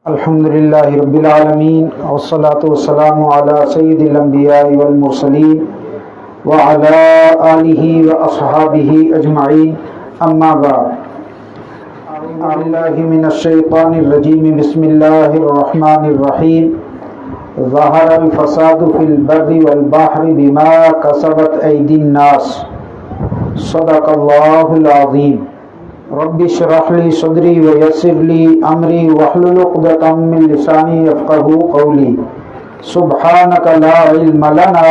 الحمد للہ رب العالمین والصلاة والسلام علی سید الانبیاء والمرسلین وعلی آلہ واصحابہ اجمعین اما بعد اعوذ باللہ من الشیطان الرجیم بسم اللہ الرحمن الرحیم ظہر الفساد فی البر والبحر بما کسبت ایدی الناس صدق اللہ العظیم رب اشرح لی صدری ویسر لی امری واحلل عقدۃ من لسانی یفقهوا قولی سبحانک لا علم لنا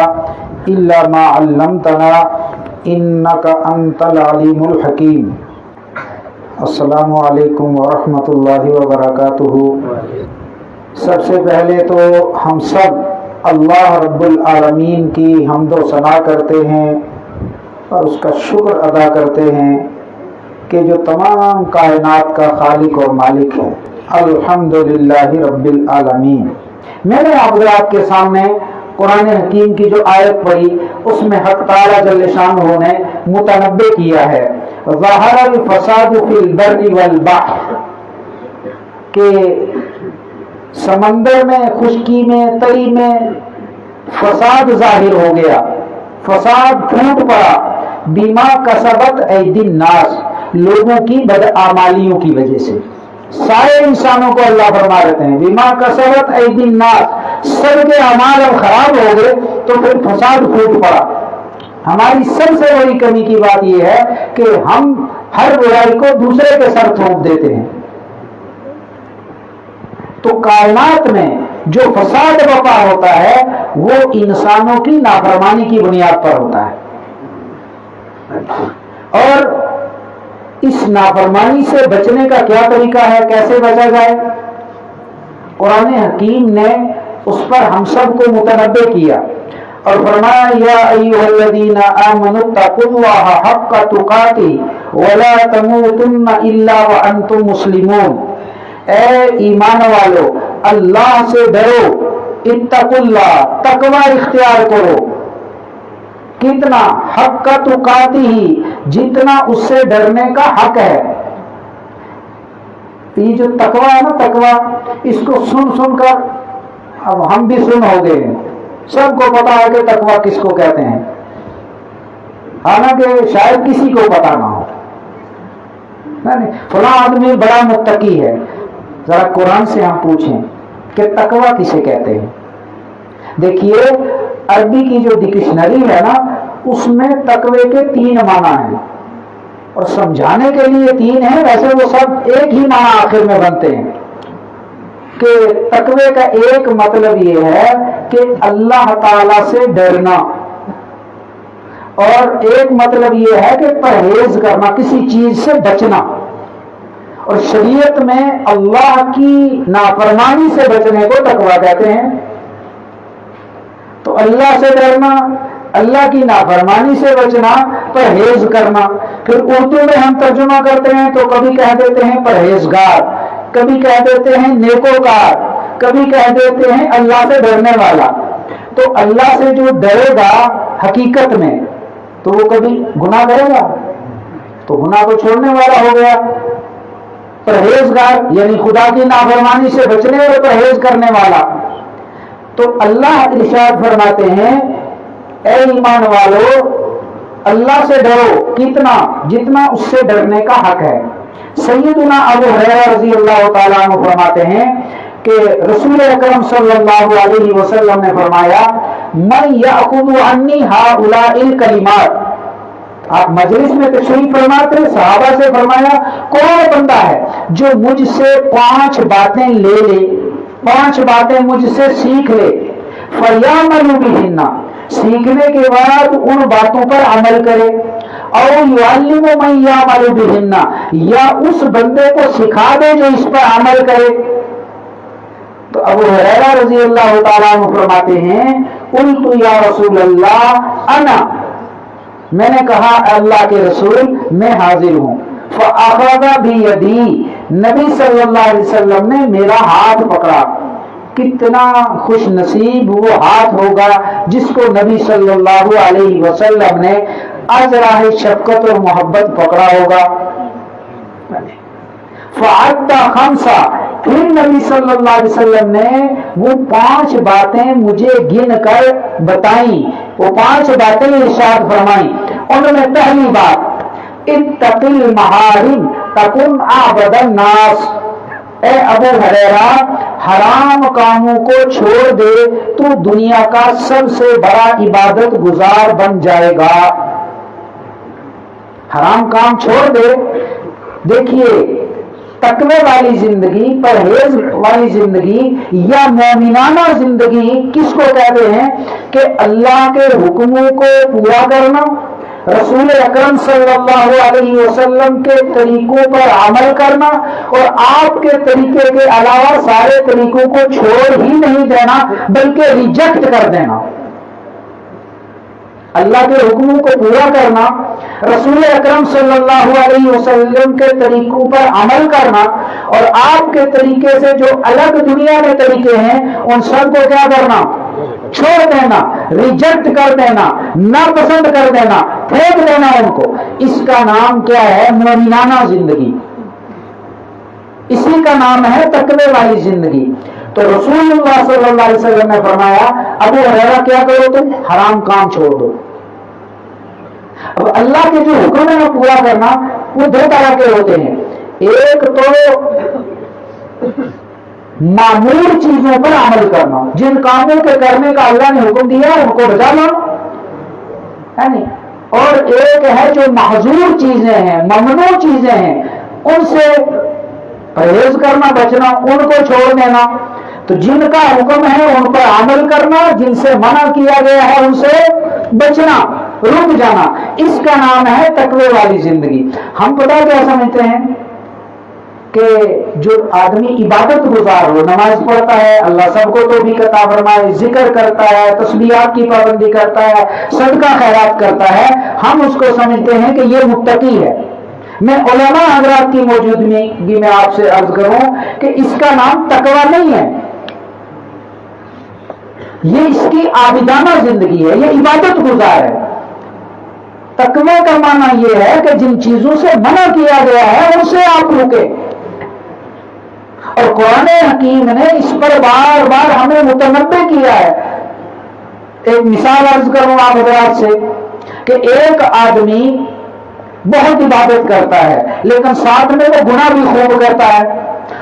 الا ما علمتنا انک انت العلیم الحکیم۔ السلام علیکم ورحمۃ اللہ وبرکاتہ۔ سب سے پہلے تو ہم سب اللہ رب العالمین کی حمد و ثنا کرتے ہیں اور اس کا شکر ادا کرتے ہیں کہ جو تمام کائنات کا خالق اور مالک ہے۔ الحمدللہ رب العالمین۔ میں نے آپ حضرات کے سامنے قرآن حکیم کی جو آیت پڑھی اس میں حق تعالی جل شانہ نے متنبع کیا ہے ظاہر الفساد فی البر والبحر، کہ سمندر میں، خشکی میں، تری میں فساد ظاہر ہو گیا، فساد پھوٹ پڑا، بما کسبت ایدی الناس، لوگوں کی بدعمالیوں کی وجہ سے۔ سارے انسانوں کو اللہ فرما رہتے ہیں بما کسبت ایدی الناس، سب کے اعمال اب خراب ہو گئے تو پھر فساد پھوٹ پڑا۔ ہماری سب سے بڑی کمی کی بات یہ ہے کہ ہم ہر برائی کو دوسرے کے سر تھوپ دیتے ہیں۔ تو کائنات میں جو فساد برپا ہوتا ہے وہ انسانوں کی نافرمانی کی بنیاد پر ہوتا ہے، اور اس نافرمانی سے بچنے کا کیا طریقہ ہے، کیسے بچا جائے؟ قرآن حکیم نے اس پر ہم سب کو متنبع کیا اور فرمایا یا ایھا الذین آمنوا اتقوا اللہ حق تقاتہ ولا تموتن الا وانتم مسلمون۔ اے ایمان والو، اللہ سے ڈرو، اتقوا اللہ، تقوی اختیار کرو، کتنا حق کا تقاتی ہی، جتنا اس سے ڈرنے کا حق ہے۔ یہ جو تقوی ہے نا، تقوی، اس کو سن سن کر اب ہم بھی سن ہو گئے ہیں، سب کو پتا ہے کہ تقوی کس کو کہتے ہیں، حالانکہ شاید کسی کو پتا نہ ہو۔ فلاں آدمی بڑا متقی ہے، ذرا قرآن سے ہم پوچھیں کہ تقوی کسے کہتے ہیں؟ دیکھیے عربی کی جو ڈکشنری ہے نا، اس میں تقوی کے 3 معنی ہیں، اور سمجھانے کے لیے 3 ہیں، ویسے وہ سب ایک ہی معنی آخر میں بنتے ہیں۔ کہ تقوی کا ایک مطلب یہ ہے کہ اللہ تعالی سے ڈرنا، اور ایک مطلب یہ ہے کہ پرہیز کرنا، کسی چیز سے بچنا، اور شریعت میں اللہ کی نافرمانی سے بچنے کو تقوی کہتے ہیں۔ تو اللہ سے ڈرنا، اللہ کی نافرمانی سے بچنا، پرہیز کرنا۔ پھر اردو میں ہم ترجمہ کرتے ہیں تو کبھی کہہ دیتے ہیں پرہیزگار، کبھی کہہ دیتے ہیں نیکوکار، کبھی کہہ دیتے ہیں اللہ سے ڈرنے والا۔ تو اللہ سے جو ڈرے گا حقیقت میں تو وہ کبھی گناہ کرے گا؟ تو گناہ کو چھوڑنے والا ہو گیا۔ پرہیزگار یعنی خدا کی نافرمانی سے بچنے اور پرہیز کرنے والا۔ تو اللہ ارشاد فرماتے ہیں اے ایمان والو، اللہ سے ڈرو، کتنا؟ جتنا اس سے ڈرنے کا حق ہے۔ سیدنا ابو ہریرہ رضی اللہ تعالیٰ عنہ فرماتے ہیں کہ رسول اکرم صلی اللہ علیہ وسلم نے فرمایا من یأخذ عنی ہؤلاء الکلمات۔ آپ مجلس میں تشریف فرماتے، صحابہ سے فرمایا کون بندہ ہے جو مجھ سے 5 باتیں لے لے، 5 باتیں مجھ سے سیکھ لے، فَيَعْمَلُ بِهِنَّ، سیکھنے کے بعد ان باتوں پر عمل کرے، اور يُعَلِّمُ مَن يَعْمَلُ بِهِنَّ، یا اس بندے کو سکھا دے جو اس پر عمل کرے۔ تو ابو ہریرہ رضی اللہ تعالیٰ عنہ فرماتے ہیں قلت یا رسول اللہ انا، میں نے کہا اللہ کے رسول میں حاضر ہوں۔ فَأَخَذَ بِيَدِي، نبی صلی اللہ علیہ وسلم نے میرا ہاتھ پکڑا۔ کتنا خوش نصیب وہ ہاتھ ہوگا جس کو نبی صلی اللہ علیہ وسلم نے از راہ شفقت اور محبت پکڑا ہوگا۔ فعد خمسہ، پھر نبی صلی اللہ علیہ وسلم نے وہ 5 باتیں مجھے گن کر بتائیں، وہ 5 باتیں ارشاد فرمائیں۔ ان میں پہلی بات، اتق المحارم تکن اعبد الناس، اے ابو ہریرہ حرام کاموں کو چھوڑ دے تو دنیا کا سب سے بڑا عبادت گزار بن جائے گا۔ حرام کام چھوڑ دے۔ دیکھیے تقوی والی زندگی، پرہیز والی زندگی یا مومنانہ زندگی کس کو کہتے ہیں؟ کہ اللہ کے حکموں کو پورا کرنا، رسول اکرم صلی اللہ علیہ وسلم کے طریقوں پر عمل کرنا، اور آپ کے طریقے کے علاوہ سارے طریقوں کو چھوڑ ہی نہیں دینا بلکہ ریجیکٹ کر دینا۔ اللہ کے حکموں کو پورا کرنا، رسول اکرم صلی اللہ علیہ وسلم کے طریقوں پر عمل کرنا، اور آپ کے طریقے سے جو الگ دنیا کے طریقے ہیں ان سب کو کیا کرنا؟ چھوڑ دینا، ریجیکٹ کر دینا، ناپسند کر دینا، پھینک دینا ان کو۔ اس کا نام کیا ہے؟ مومنانہ زندگی، اسی کا نام ہے تقوی والی زندگی۔ تو رسول اللہ صلی اللہ علیہ وسلم نے فرمایا ابو ہریرہ کیا کرو تم؟ حرام کام چھوڑ دو۔ اب اللہ کے جو حکم ہے پورا کرنا وہ 2 طرح کے ہوتے ہیں، ایک تو معمول چیزوں پر عمل کرنا، جن کاموں کے کرنے کا اللہ نے حکم دیا ان کو بجا لانا ہے نہیں، اور ایک ہے جو محظور چیزیں ہیں، ممنوع چیزیں ہیں، ان سے پرہیز کرنا، بچنا، ان کو چھوڑ دینا۔ تو جن کا حکم ہے ان پر عمل کرنا، جن سے منع کیا گیا ہے ان سے بچنا، رک جانا، اس کا نام ہے تقوی والی زندگی۔ ہم پتہ کیا سمجھتے ہیں کہ جو آدمی عبادت گزار ہو، نماز پڑھتا ہے، اللہ سب کو توفیق عطا فرمائے، ذکر کرتا ہے، تسبیحات کی پابندی کرتا ہے، صدقہ خیرات کرتا ہے، ہم اس کو سمجھتے ہیں کہ یہ متقی ہے۔ میں علماء حضرات کی موجودگی میں آپ سے عرض کروں کہ اس کا نام تقوی نہیں ہے، یہ اس کی عابدانہ زندگی ہے، یہ عبادت گزار ہے۔ تقوی کا معنی یہ ہے کہ جن چیزوں سے منع کیا گیا ہے ان سے آپ رکیں، اور قرآن حکیم نے اس پر بار بار ہمیں متنبہ کیا ہے۔ ایک مثال عرض کروں آپ حضرات سے کہ ایک آدمی بہت عبادت کرتا ہے لیکن ساتھ میں وہ گناہ بھی خوب کرتا ہے،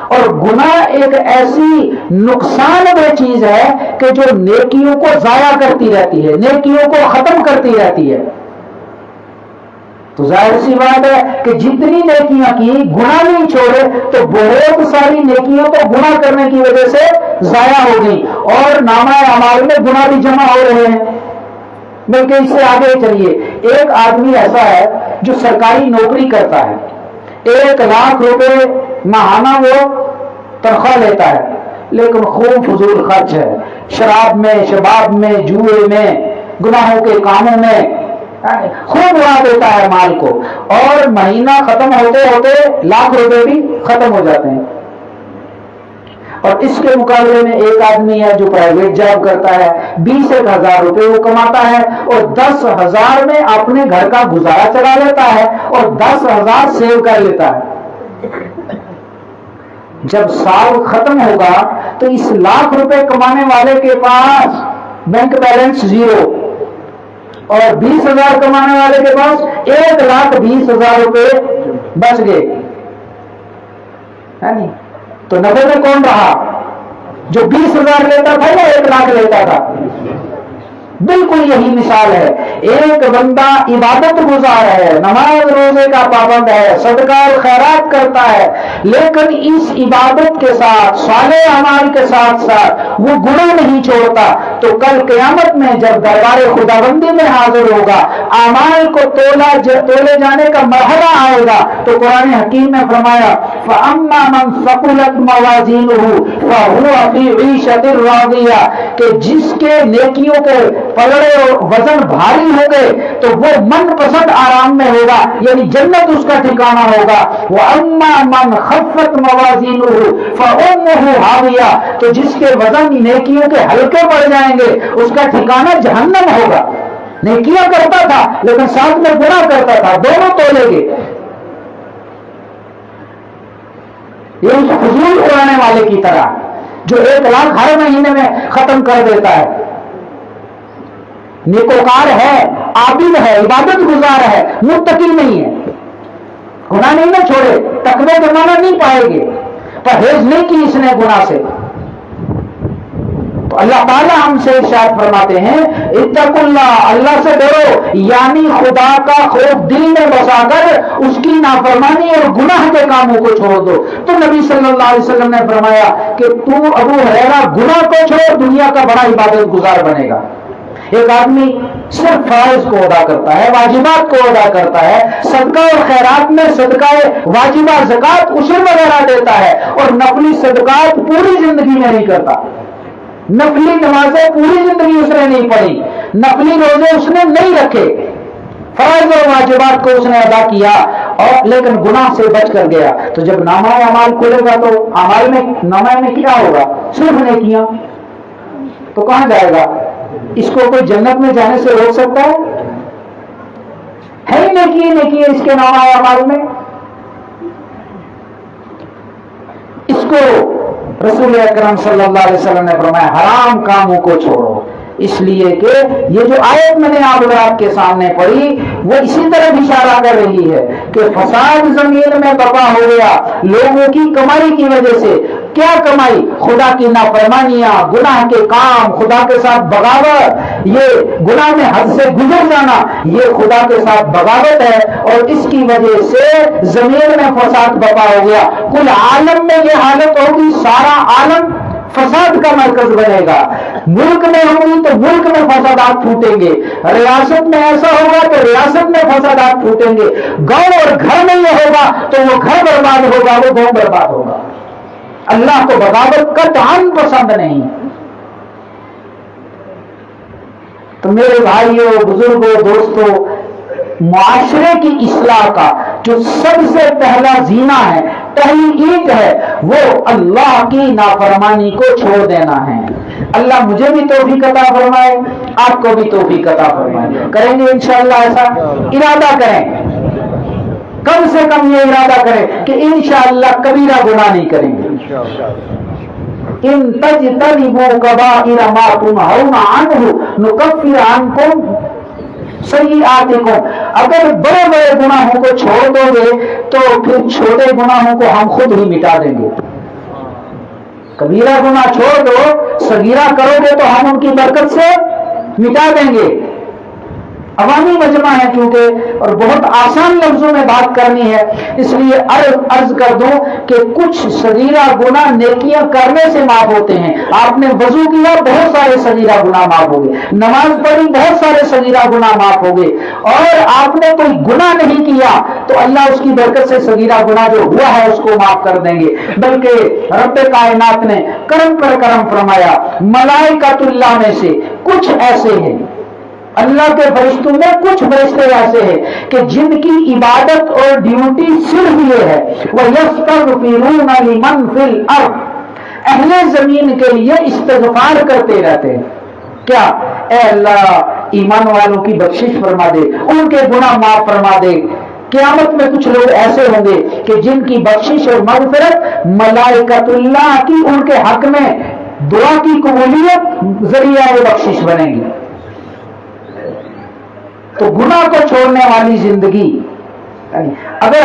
اور گناہ ایک ایسی نقصان دہ چیز ہے کہ جو نیکیوں کو ضائع کرتی رہتی ہے، نیکیوں کو ختم کرتی رہتی ہے۔ تو ظاہر سی بات ہے کہ جتنی نیکیاں کی گناہ نہیں چھوڑے تو بہت ساری نیکیاں تو گناہ کرنے کی وجہ سے ضائع ہو گئی، اور نامہ اعمال میں گناہ بھی جمع ہو رہے ہیں۔ بلکہ اس سے آگے چلیے، ایک آدمی ایسا ہے جو سرکاری نوکری کرتا ہے، 1 لاکھ روپے ماہانہ وہ تنخواہ لیتا ہے، لیکن خوب فضول خرچ ہے، شراب میں، شباب میں، جوئے میں، گناہوں کے کاموں میں خوب اڑا دیتا ہے مال کو، اور مہینہ ختم ہوتے ہوتے لاکھ روپے بھی ختم ہو جاتے ہیں۔ اور اس کے مقابلے میں ایک آدمی ہے جو پرائیویٹ جاب کرتا ہے، 20,000 روپے وہ کماتا ہے، اور 10,000 میں اپنے گھر کا گزارا چلا لیتا ہے، اور 10,000 سیو کر لیتا ہے۔ جب سال ختم ہوگا تو اس لاکھ روپے کمانے والے کے پاس بینک بیلنس 0، اور 20,000 کمانے والے کے پاس 1,20,000 روپے بچ گئے، ہے نہیں؟ تو 90 میں کون رہا؟ جو 20,000 لیتا تھا یا 1 لاکھ لیتا تھا؟ بالکل یہی مثال ہے۔ ایک بندہ عبادت گزار ہے، نماز روزے کا پابند ہے، صدقہ اور خیرات کرتا ہے، لیکن اس عبادت کے ساتھ، صالح اعمال کے ساتھ ساتھ وہ گناہ نہیں چھوڑتا، تو کل قیامت میں جب دربار خداوندی میں حاضر ہوگا، اعمال کو تولے جانے کا مرحلہ آئے گا، تو قرآن حکیم میں فرمایا فَأَمَّا مَنْ ثَقُلَتْ مَوَازِينُهُ فَهُوَ فِي عِيشَةٍ رَاضِيَةٍ، کہ جس کے نیکیوں کے پلڑے اور وزن بھاری ہو گئے تو وہ من پسند آرام میں ہوگا، یعنی جنت اس کا ٹھکانہ ہوگا۔ وَأَمَّا مَنْ خَفَّتْ مَوَازِينُهُ فَأُمُّهُ هَاوِيَةٌ، تو جس کے وزن نیکیوں کے ہلکے پڑ جائیں گے اس کا ٹھکانہ جہنم ہوگا۔ نیکیاں کرتا تھا لیکن ساتھ میں گناہ کرتا تھا، دونوں تولے گے۔ یہ اس فضول اڑانے والے کی طرح جو 1 لاکھ ہر مہینے میں ختم کر دیتا ہے. نیکوکار ہے، عابد ہے، عبادت گزار ہے، متقی نہیں ہے، گناہ نہیں نہ چھوڑے، تقوی کے معنی نہیں پائے گے، پرہیز نہیں کی اس نے گناہ سے. تو اللہ تعالیٰ ہم سے ارشاد فرماتے ہیں اتقوا اللہ، اللہ سے ڈرو، یعنی خدا کا خوف دل میں بسا کر اس کی نافرمانی اور گناہ کے کاموں کو چھوڑ دو. تو نبی صلی اللہ علیہ وسلم نے فرمایا کہ تو ابو ہریرہ گناہ کو چھوڑ، دنیا کا بڑا عبادت گزار بنے گا. ایک آدمی صرف فرائض کو ادا کرتا ہے، واجبات کو ادا کرتا ہے، صدقہ اور خیرات میں صدقہ واجبہ، زکات، عشر وغیرہ دیتا ہے، اور نفلی صدقات پوری زندگی میں نہیں کرتا. نفلی نمازیں پوری زندگی اس نے نہیں پڑھی، نفلی روزے اس نے نہیں رکھے، فرائض اور واجبات کو اس نے ادا کیا اور لیکن گناہ سے بچ کر گیا. تو جب نامہ اعمال کھلے گا تو اعمال میں نامہ میں کیا ہوگا؟ صرف نیکیاں. تو کہاں جائے گا؟ اس کو کوئی جنت میں جانے سے روک سکتا ہے ہی نیکی اس کے نامہ اعمال میں. اس کو رسول اکرم صلی اللہ علیہ وسلم نے فرمایا حرام کاموں کو چھوڑو، اس لیے کہ یہ جو آیت میں نے آپ لوگ کے سامنے پڑھی وہ اسی طرح اشارہ کر رہی ہے کہ فساد زمین میں برپا ہو گیا لوگوں کی کمائی کی وجہ سے. کیا کمائی؟ خدا کی نافرمانیاں، گناہ کے کام، خدا کے ساتھ بغاوت. یہ گناہ میں حد سے گزر جانا یہ خدا کے ساتھ بغاوت ہے، اور اس کی وجہ سے زمین میں فساد برپا ہو گیا. کل عالم میں یہ حالت ہوگی، سارا عالم فساد کا مرکز بنے گا. ملک میں ہوگی تو ملک میں فسادات پھوٹیں گے، ریاست میں ایسا ہوگا تو ریاست میں فسادات پھوٹیں گے، گاؤں اور گھر میں یہ ہوگا تو وہ گھر برباد ہوگا، وہ گاؤں برباد ہوگا. اللہ کو بغاوت قطعاً پسند نہیں. تو میرے بھائیوں، بزرگوں، دوستوں، معاشرے کی اصلاح کا جو سب سے پہلا زینہ ہے، پہلی اینٹ ہے، وہ اللہ کی نافرمانی کو چھوڑ دینا ہے. اللہ مجھے بھی توفیق عطا فرمائے، آپ کو بھی توفیق عطا فرمائے. کریں گے انشاءاللہ ایسا؟ ارادہ کریں، کم سے کم یہ ارادہ کریں کہ انشاءاللہ کبیرہ گناہ نہیں کریں گے. ان تجتنبوا کبائر ما تنہون عنہ نکفر عنکم سیئاتکم. اگر بڑے بڑے گناہوں کو چھوڑ دو گے تو پھر چھوٹے گناہوں کو ہم خود ہی مٹا دیں گے. کبیرہ گناہ چھوڑ دو، صغیرہ کرو گے تو ہم ان کی برکت سے مٹا دیں گے. عوامی مجمع ہے کیونکہ اور بہت آسان لفظوں میں بات کرنی ہے، اس لیے عرض کر دوں کہ کچھ صغیرہ گناہ نیکیاں کرنے سے معاف ہوتے ہیں. آپ نے وضو کیا، بہت سارے صغیرہ گناہ معاف ہو گئے. نماز پڑھی، بہت سارے صغیرہ گناہ معاف ہو گئے. اور آپ نے کوئی گناہ نہیں کیا تو اللہ اس کی برکت سے صغیرہ گناہ جو ہوا ہے اس کو معاف کر دیں گے. بلکہ رب کائنات نے کرم پر کرم فرمایا. ملائکۃ اللہ میں سے کچھ ایسے ہیں، اللہ کے فرشتوں میں کچھ فرشتے ایسے ہیں کہ جن کی عبادت اور ڈیوٹی صرف یہ ہے وَيَسْتَغْفِرُونَ لِمَنْ فِي الْأَرْضِ، اہل زمین کے لیے استغفار کرتے رہتے ہیں. کیا؟ اے اللہ ایمان والوں کی بخشش فرما دے، ان کے گناہ معاف فرما دے. قیامت میں کچھ لوگ ایسے ہوں گے کہ جن کی بخشش اور مغفرت ملائکۃ اللہ کی ان کے حق میں دعا کی قبولیت ذریعہ بخشش بنے گی. تو گناہ کو چھوڑنے والی زندگی اگر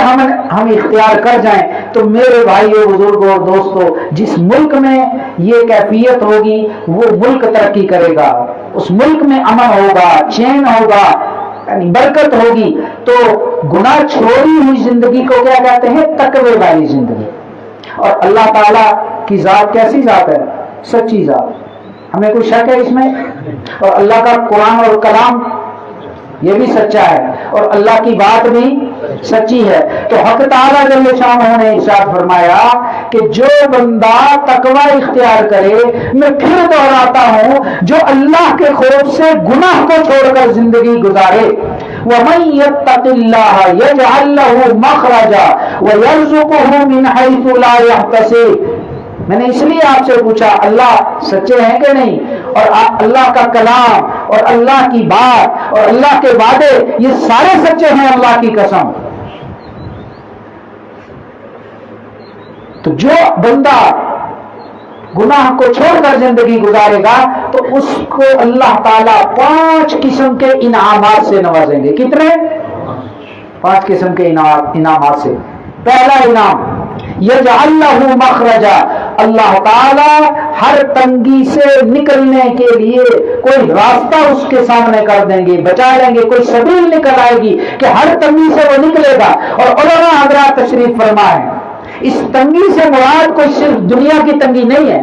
ہم اختیار کر جائیں تو میرے بھائیوں، بزرگوں اور دوستوں، جس ملک میں یہ کیفیت ہوگی وہ ملک ترقی کرے گا، اس ملک میں امن ہوگا، چین ہوگا، یعنی برکت ہوگی. تو گناہ چھوڑی ہوئی زندگی کو کیا کہتے ہیں؟ تقوی والی زندگی. اور اللہ تعالیٰ کی ذات کیسی ذات ہے؟ سچی ذات. ہمیں کوئی شک ہے اس میں؟ اور اللہ کا قرآن اور کلام یہ بھی سچا ہے، اور اللہ کی بات بھی سچی ہے. تو حق تعالیٰ جل شانہ نے ارشاد فرمایا کہ جو بندہ تقوی اختیار کرے، میں پھر دہراتا ہوں، جو اللہ کے خوف سے گناہ کو چھوڑ کر زندگی گزارے، وَمَن يَتَّقِ اللَّهَ يَجْعَل لَّهُ مَخْرَجًا وَيَرْزُقْهُ مِنْ حَيْثُ لَا يَحْتَسِبُ. میں نے اس لیے آپ سے پوچھا اللہ سچے ہیں کہ نہیں، اور اللہ کا کلام اور اللہ کی بات اور اللہ کے وعدے یہ سارے سچے ہیں، اللہ کی قسم. تو جو بندہ گناہ کو چھوڑ کر زندگی گزارے گا تو اس کو اللہ تعالیٰ 5 قسم کے انعامات سے نوازیں گے. کتنے؟ 5 قسم کے انعامات سے. پہلا انعام یجعل لہ مخرجا، اللہ تعالیٰ ہر تنگی سے نکلنے کے لیے کوئی راستہ اس کے سامنے کر دیں گے، بچا لیں گے، کوئی سبیل نکل آئے گی کہ ہر تنگی سے وہ نکلے گا. اور علماء حضرات تشریف فرمائیں، اس تنگی سے مراد کوئی صرف دنیا کی تنگی نہیں ہے.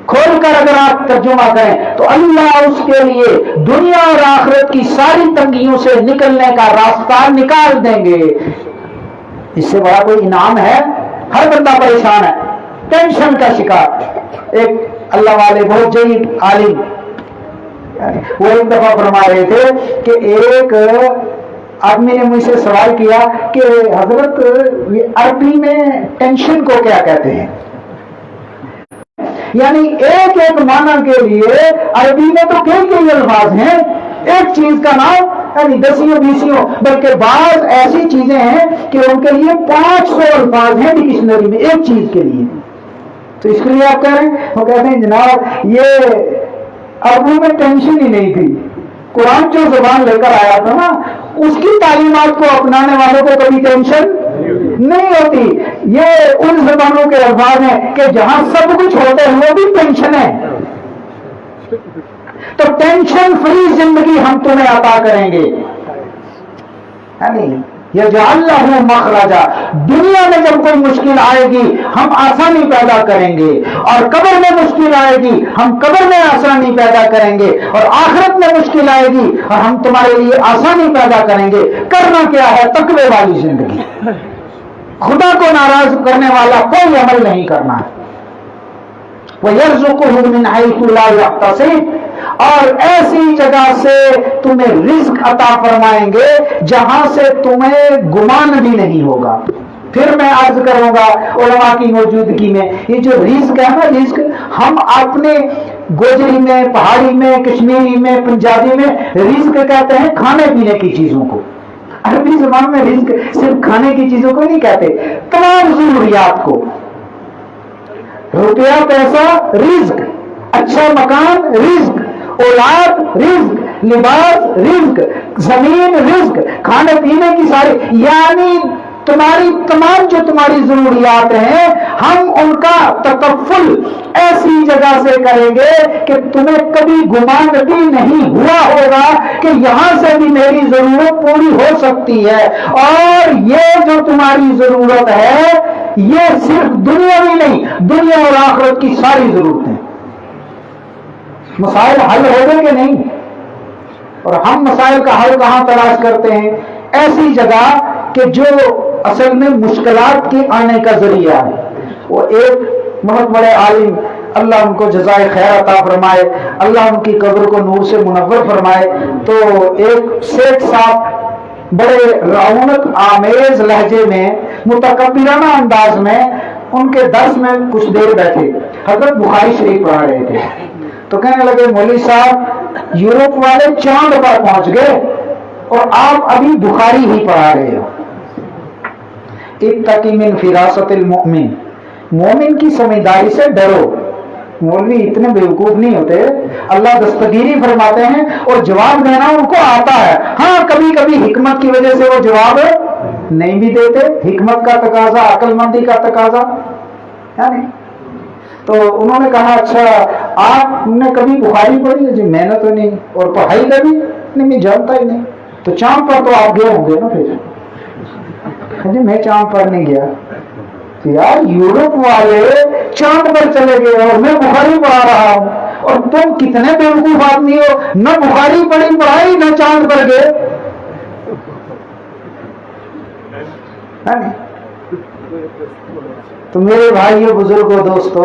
کھول کر اگر آپ ترجمہ کریں تو اللہ اس کے لیے دنیا اور آخرت کی ساری تنگیوں سے نکلنے کا راستہ نکال دیں گے. اس سے بڑا کوئی انعام ہے؟ ہر بندہ پریشان ہے، ٹینشن کا شکار. ایک اللہ والے بہت جلیل عالم وہ ایک دفعہ فرما رہے تھے کہ ایک آدمی نے مجھ سے سوال کیا کہ حضرت یہ عربی میں ٹینشن کو کیا کہتے ہیں؟ یعنی ایک ایک معنی کے لیے عربی میں تو کئی الفاظ ہیں، ایک چیز کا نام یعنی 10 بلکہ بعض ایسی چیزیں ہیں کہ ان کے لیے 500 الفاظ ہیں ڈکشنری میں ایک چیز کے لیے. تو اس کے لیے آپ کہہ رہے ہیں، وہ کہتے ہیں جناب یہ عربی میں ٹینشن ہی نہیں تھی، قرآن جو زبان لے کر آیا تھا نا اس کی تعلیمات کو اپنانے والوں کو کبھی ٹینشن نہیں ہوتی. یہ ان زبانوں کے الفاظ ہیں کہ جہاں سب کچھ ہوتے ہوئے بھی ٹینشن ہے. تو ٹینشن فری زندگی ہم تمہیں عطا کریں گے. یجعل لہ مخرجا، دنیا میں جب کوئی مشکل آئے گی ہم آسانی پیدا کریں گے، اور قبر میں مشکل آئے گی ہم قبر میں آسانی پیدا کریں گے، اور آخرت میں مشکل آئے گی اور ہم تمہارے لیے آسانی پیدا کریں گے. کرنا کیا ہے؟ تقوی والی زندگی. خدا کو ناراض کرنے والا کوئی عمل نہیں کرنا ہے. وَيَرْزُقُهُ مِنْ حَيْثُ لَا يَحْتَسِبُ، اور ایسی جگہ سے تمہیں رزق عطا فرمائیں گے جہاں سے تمہیں گمان بھی نہیں ہوگا. پھر میں عرض کروں گا علماء کی موجودگی میں، یہ جو رزق ہے نا، رزق ہم اپنے گوجری میں، پہاڑی میں، کشمیری میں، پنجابی میں رزق کہتے ہیں کھانے پینے کی چیزوں کو. عربی زبان میں رزق صرف کھانے کی چیزوں کو نہیں کہتے، تمام ضروریات کو. روپیہ پیسہ رزق، اچھا مکان رزق، اولاد رزق، لباس رزق، زمین رزق، کھانے پینے کی ساری، یعنی تمہاری تمام جو تمہاری ضروریات ہیں ہم ان کا تکفل ایسی جگہ سے کریں گے کہ تمہیں کبھی گمان بھی نہیں ہوا ہوگا کہ یہاں سے بھی میری ضرورت پوری ہو سکتی ہے. اور یہ جو تمہاری ضرورت ہے یہ صرف دنیاوی نہیں، دنیا اور آخرت کی ساری ضرورتیں. مسائل حل ہو گئے کہ نہیں؟ اور ہم مسائل کا حل کہاں تلاش کرتے ہیں؟ ایسی جگہ کہ جو اصل میں مشکلات کے آنے کا ذریعہ ہے. وہ ایک بہت بڑے عالم، اللہ ان کو جزائے خیر عطا فرمائے، اللہ ان کی قبر کو نور سے منور فرمائے. تو ایک سیٹھ صاحب بڑے رعونت آمیز لہجے میں، متکبرانہ انداز میں ان کے درس میں کچھ دیر بیٹھے، حضرت بخاری شریف پڑھا رہے تھے. تو کہنے لگے مولوی صاحب یورپ والے چاند پر پہنچ گئے اور آپ ابھی بخاری ہی پڑھا رہے ہو. اتقی من فراست المؤمن، مومن کی سمجھداری سے ڈرو. مولوی اتنے بیوقوف نہیں ہوتے، اللہ دستگیری فرماتے ہیں اور جواب دینا ان کو آتا ہے. ہاں کبھی کبھی حکمت کی وجہ سے وہ جواب نہیں بھی دیتے، حکمت کا تقاضا، عقل مندی کا تقاضا ہے نہیں. تو انہوں نے کہا اچھا آپ نے کبھی بخاری پڑھی ہے؟ جی میں نے تو نہیں. اور پڑھائی کبھی نہیں؟ میں جانتا ہی نہیں. تو چاند پر تو آپ گئے ہوں گے نا؟ پھر جی میں چاند پر نہیں گیا. تو یار یورپ والے چاند پر چلے گئے اور میں بخاری پڑھا رہا ہوں، اور تم کتنے بیوقوف آدمی ہو، نہ بخاری پڑھی پڑھائی نہ چاند پر گئے. تو میرے بھائیو بزرگوں دوستو،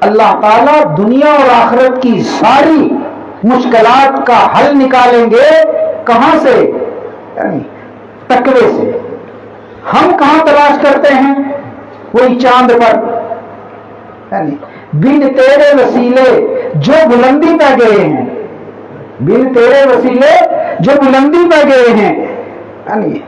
اللہ تعالیٰ دنیا اور آخرت کی ساری مشکلات کا حل نکالیں گے. کہاں سے؟ یعنی تقوی سے. ہم کہاں تلاش کرتے ہیں؟ وہی چاند پر. یعنی بن تیرے وسیلے جو بلندی پہ گئے ہیں، بن تیرے وسیلے جو بلندی پہ گئے ہیں. یعنی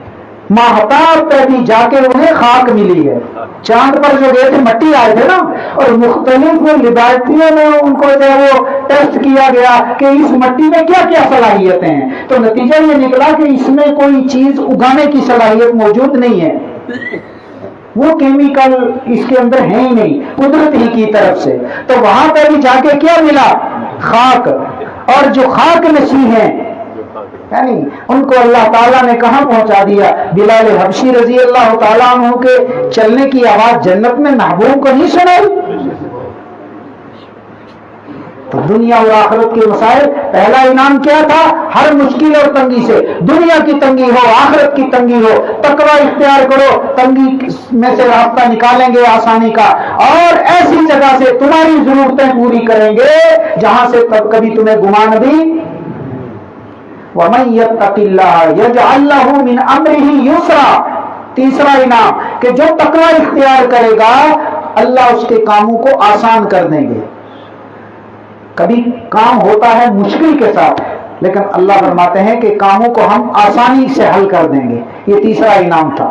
ماہتاب پہ بھی جا کے انہیں خاک ملی ہے. چاند پر جو گئے تھے مٹی آئے تھے نا, اور مختلف لیبارٹریوں میں ان کو جو ہے وہ ٹیسٹ کیا گیا کہ اس مٹی میں کیا کیا صلاحیتیں ہیں, تو نتیجہ یہ نکلا کہ اس میں کوئی چیز اگانے کی صلاحیت موجود نہیں ہے. وہ کیمیکل اس کے اندر ہے ہی نہیں, قدرت ہی کی طرف سے. تو وہاں پہ بھی جا کے کیا ملا؟ خاک. اور جو خاک نشیں ہیں یعنی ان کو اللہ تعالیٰ نے کہاں پہنچا دیا؟ بلال حبشی رضی اللہ تعالیٰ عنہ کے چلنے کی آواز جنت میں محبوب کو نہیں سنائی. تو دنیا اور آخرت کے مسائل, پہلا انعام کیا تھا؟ ہر مشکل اور تنگی سے, دنیا کی تنگی ہو آخرت کی تنگی ہو, تقوی اختیار کرو, تنگی میں سے راستہ نکالیں گے آسانی کا, اور ایسی جگہ سے تمہاری ضرورتیں پوری کریں گے جہاں سے کبھی تمہیں گمان بھی. وَمَن يَتَّقِ اللَّهَ يَجْعَل لَّهُ مِنْ أَمْرِهِ يُسْرًا. تیسرا انعام کہ جو تقوی اختیار کرے گا اللہ اس کے کاموں کو آسان کر دیں گے. کبھی کام ہوتا ہے مشکل کے ساتھ, لیکن اللہ فرماتے ہیں کہ کاموں کو ہم آسانی سے حل کر دیں گے. یہ تیسرا انعام تھا.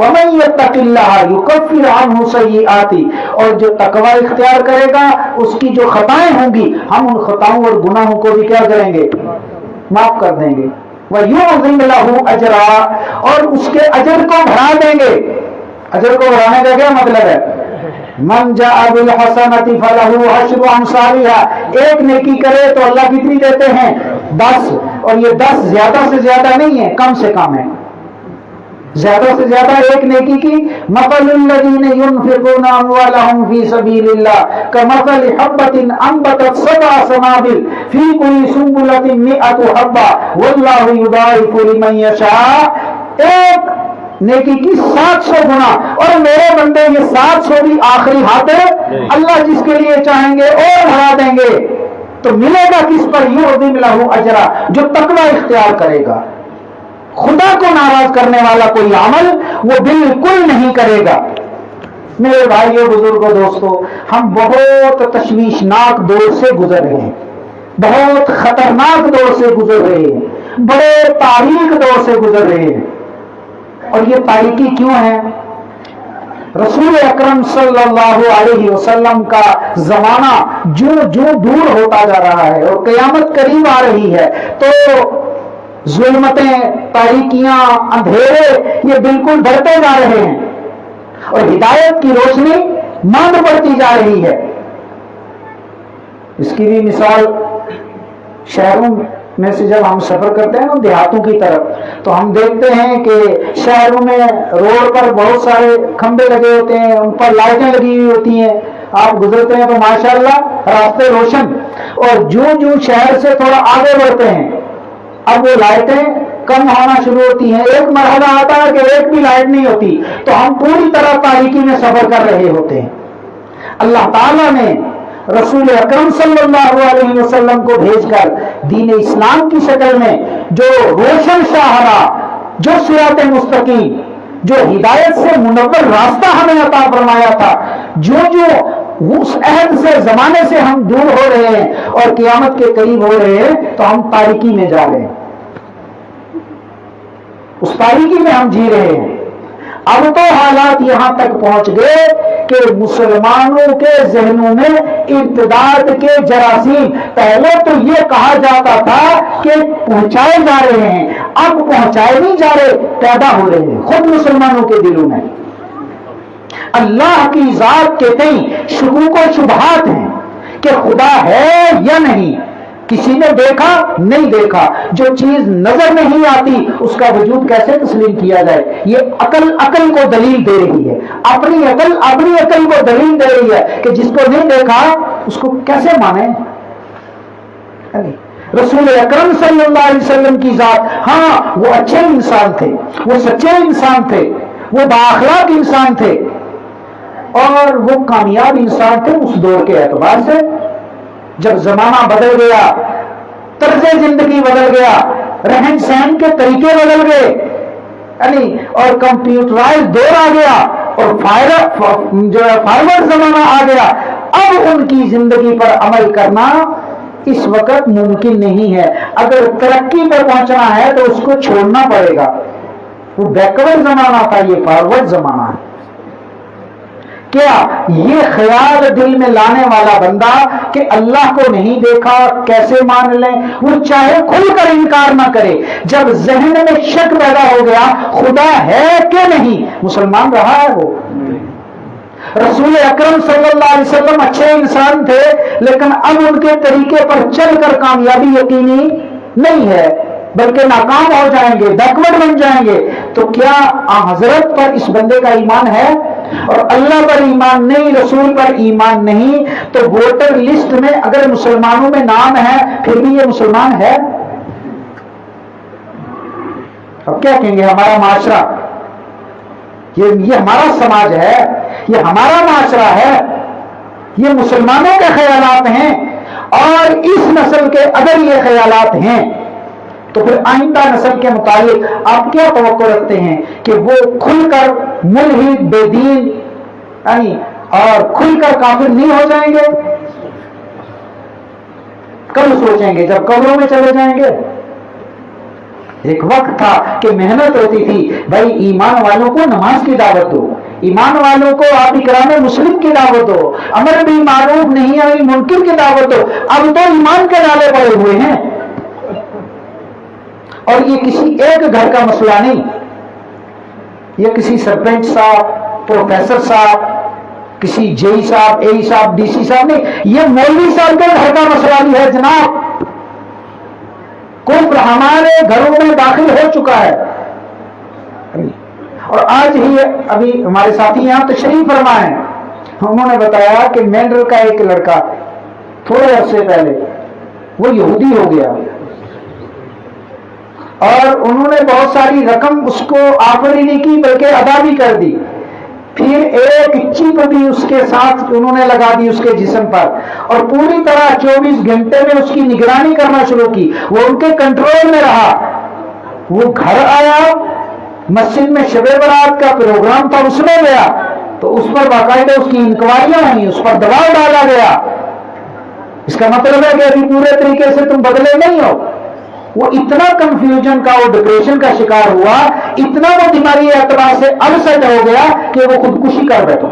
وَمَن يَتَّقِ اللَّهَ يُكَفِّرْ عَنْهُ سَيِّئَاتِهِ. اور جو تقوی اختیار کرے گا اس کی جو خطائیں ہوں گی ہم ان خطاؤں اور گناہوں کو بھی کیا کریں گے؟ معاف کر دیں گے. وَيُعْظِمْ لَهُ أَجْرًا. اور اس کے اجر کو بڑھا دیں گے. اجر کو بڑھانے کا کیا مطلب ہے؟ من جاء بالحسنۃ فلہ عشر امثالها. ایک نیکی کرے تو اللہ کتنی دیتے ہیں؟ 10. اور یہ 10 زیادہ سے زیادہ نہیں ہے, کم سے کم ہے. زیادہ سے زیادہ ایک نیکی کی. مثل الذین ينفقون اموالهم فی سبیل اللہ کمثل حبۃ انبتت 7 سنابل فی کل سنبلۃ 100 حبۃ واللہ یضاعف لمن یشاء. ایک نیکی کی 700 گنا, اور میرے بندے یہ 700 بھی آخری ہاتھ ہے, اللہ جس کے لیے چاہیں گے اور بڑھا دیں گے. تو ملے گا کس پر؟ یعظم لہ اجرا, جو تقوی اختیار کرے گا. خدا کو ناراض کرنے والا کوئی عمل وہ بالکل نہیں کرے گا. میرے بھائیوں, بزرگوں, دوستوں, ہم بہت تشویشناک دور سے گزر رہے ہیں, بہت خطرناک دور سے گزر رہے ہیں, بڑے تاریک دور سے گزر رہے ہیں. اور یہ تاریکی کیوں ہے؟ رسول اکرم صلی اللہ علیہ وسلم کا زمانہ جو دور ہوتا جا رہا ہے اور قیامت قریب آ رہی ہے, تو ظلمتیں, تاریکیاں, اندھیرے یہ بالکل بڑھتے جا رہے ہیں اور ہدایت کی روشنی ماند پڑتی جا رہی ہے. اس کی بھی مثال شہروں میں سے جب ہم سفر کرتے ہیں نا دیہاتوں کی طرف, تو ہم دیکھتے ہیں کہ شہروں میں روڈ پر بہت سارے کھمبے لگے ہوتے ہیں, ان پر لائٹیں لگی ہوئی ہوتی ہیں. آپ گزرتے ہیں تو ماشاءاللہ راستے روشن, اور جو شہر سے تھوڑا آگے بڑھتے ہیں اب وہ لائٹیں کم ہونا شروع ہوتی ہیں. ایک مرحلہ آتا ہے کہ ایک بھی لائٹ نہیں ہوتی, تو ہم پوری طرح تاریکی میں سفر کر رہے ہوتے ہیں. اللہ تعالیٰ نے رسول اکرم صلی اللہ علیہ وسلم کو بھیج کر دین اسلام کی شکل میں جو روشن شاہراہ, جو صراط مستقیم, جو ہدایت سے منور راستہ ہمیں عطا فرمایا تھا, جو اس عہد سے, زمانے سے ہم دور ہو رہے ہیں اور قیامت کے قریب ہو رہے ہیں, تو ہم تاریکی میں جا رہے ہیں, اس تاریکی میں ہم جی رہے ہیں. اب تو حالات یہاں تک پہنچ گئے کہ مسلمانوں کے ذہنوں میں ارتداد کے جراثیم, پہلے تو یہ کہا جاتا تھا کہ پہنچائے جا رہے ہیں, اب پہنچائے نہیں جا رہے, پیدا ہو رہے ہیں خود مسلمانوں کے دلوں میں. اللہ کی ذات کے تئیں شکوک و شبہات ہیں کہ خدا ہے یا نہیں. کسی نے دیکھا نہیں دیکھا, جو چیز نظر نہیں آتی اس کا وجود کیسے تسلیم کیا جائے؟ یہ عقل کو دلیل دے رہی ہے, اپنی عقل کو دلیل دے رہی ہے کہ جس کو نہیں دیکھا اس کو کیسے مانے. رسول اکرم صلی اللہ علیہ وسلم کی ذات, ہاں وہ اچھے انسان تھے, وہ سچے انسان تھے, وہ بااخلاق انسان تھے, اور وہ کامیاب انسان تھے اس دور کے اعتبار سے. جب زمانہ بدل گیا, طرز زندگی بدل گیا, رہن سہن کے طریقے بدل گئے, اور کمپیوٹرائز دور آ گیا, اور فارورڈ زمانہ آ گیا, اب ان کی زندگی پر عمل کرنا اس وقت ممکن نہیں ہے. اگر ترقی پر پہنچنا ہے تو اس کو چھوڑنا پڑے گا. وہ بیکورڈ زمانہ تھا، یہ فارورڈ زمانہ ہے۔ کیا یہ خیال دل میں لانے والا بندہ کہ اللہ کو نہیں دیکھا کیسے مان لیں، وہ چاہے کھل کر انکار نہ کرے، جب ذہن میں شک پیدا ہو گیا خدا ہے کہ نہیں، مسلمان رہا ہے وہ؟ رسول اکرم صلی اللہ علیہ وسلم اچھے انسان تھے، لیکن اب ان کے طریقے پر چل کر کامیابی یقینی نہیں ہے، بلکہ ناکام ہو جائیں گے، بیکورڈ بن جائیں گے۔ تو کیا حضرت پر اس بندے کا ایمان ہے؟ اور اللہ پر ایمان نہیں، رسول پر ایمان نہیں، تو ووٹر لسٹ میں اگر مسلمانوں میں نام ہے پھر بھی یہ مسلمان ہے؟ اب کیا کہیں گے؟ ہمارا معاشرہ، یہ ہمارا سماج ہے، یہ ہمارا معاشرہ ہے، یہ مسلمانوں کے خیالات ہیں، اور اس نسل کے اگر یہ خیالات ہیں تو پھر آئندہ نسل کے متعلق آپ کیا توقع رکھتے ہیں کہ وہ کھل کر ملحد، بے دین اور کھل کر کافر نہیں ہو جائیں گے؟ کب سوچیں گے؟ جب قبروں میں چلے جائیں گے۔ ایک وقت تھا کہ محنت ہوتی تھی، بھائی ایمان والوں کو نماز کی دعوت دو، ایمان والوں کو آپ اکرام مسلم کی دعوت دو، امر بالمعروف نہی عن المنکر کی دعوت دو۔ اب تو ایمان کے نالے پڑے ہوئے ہیں، اور یہ کسی ایک گھر کا مسئلہ نہیں، یہ کسی سرپنچ صاحب، پروفیسر صاحب، کسی جے صاحب، اے صاحب، ڈی سی صاحب نہیں، یہ مولوی صاحب کے گھر کا مسئلہ بھی ہے جناب۔ کفر ہمارے گھروں میں داخل ہو چکا ہے، اور آج ہی ابھی ہمارے ساتھی یہاں تشریف فرما ہیں، انہوں نے بتایا کہ مینڈل کا ایک لڑکا تھوڑے عرصے پہلے وہ یہودی ہو گیا، اور انہوں نے بہت ساری رقم اس کو آفر ہی نہیں کی بلکہ ادا بھی کر دی، پھر ایک چپ بھی اس کے ساتھ انہوں نے لگا دی اس کے جسم پر، اور پوری طرح 24 گھنٹے میں اس کی نگرانی کرنا شروع کی، وہ ان کے کنٹرول میں رہا۔ وہ گھر آیا، مسجد میں شب برات کا پروگرام تھا، اس میں گیا تو اس پر باقاعدہ اس کی انکوائریاں ہوئیں، اس پر دباؤ ڈالا گیا۔ اس کا مطلب ہے کہ ابھی پورے طریقے سے تم بدلے نہیں ہو۔ وہ اتنا کنفیوژن کا، وہ ڈپریشن کا شکار ہوا، اتنا وہ دماغی اعتبار سے السٹ ہو گیا کہ وہ خودکشی کر بیٹھا۔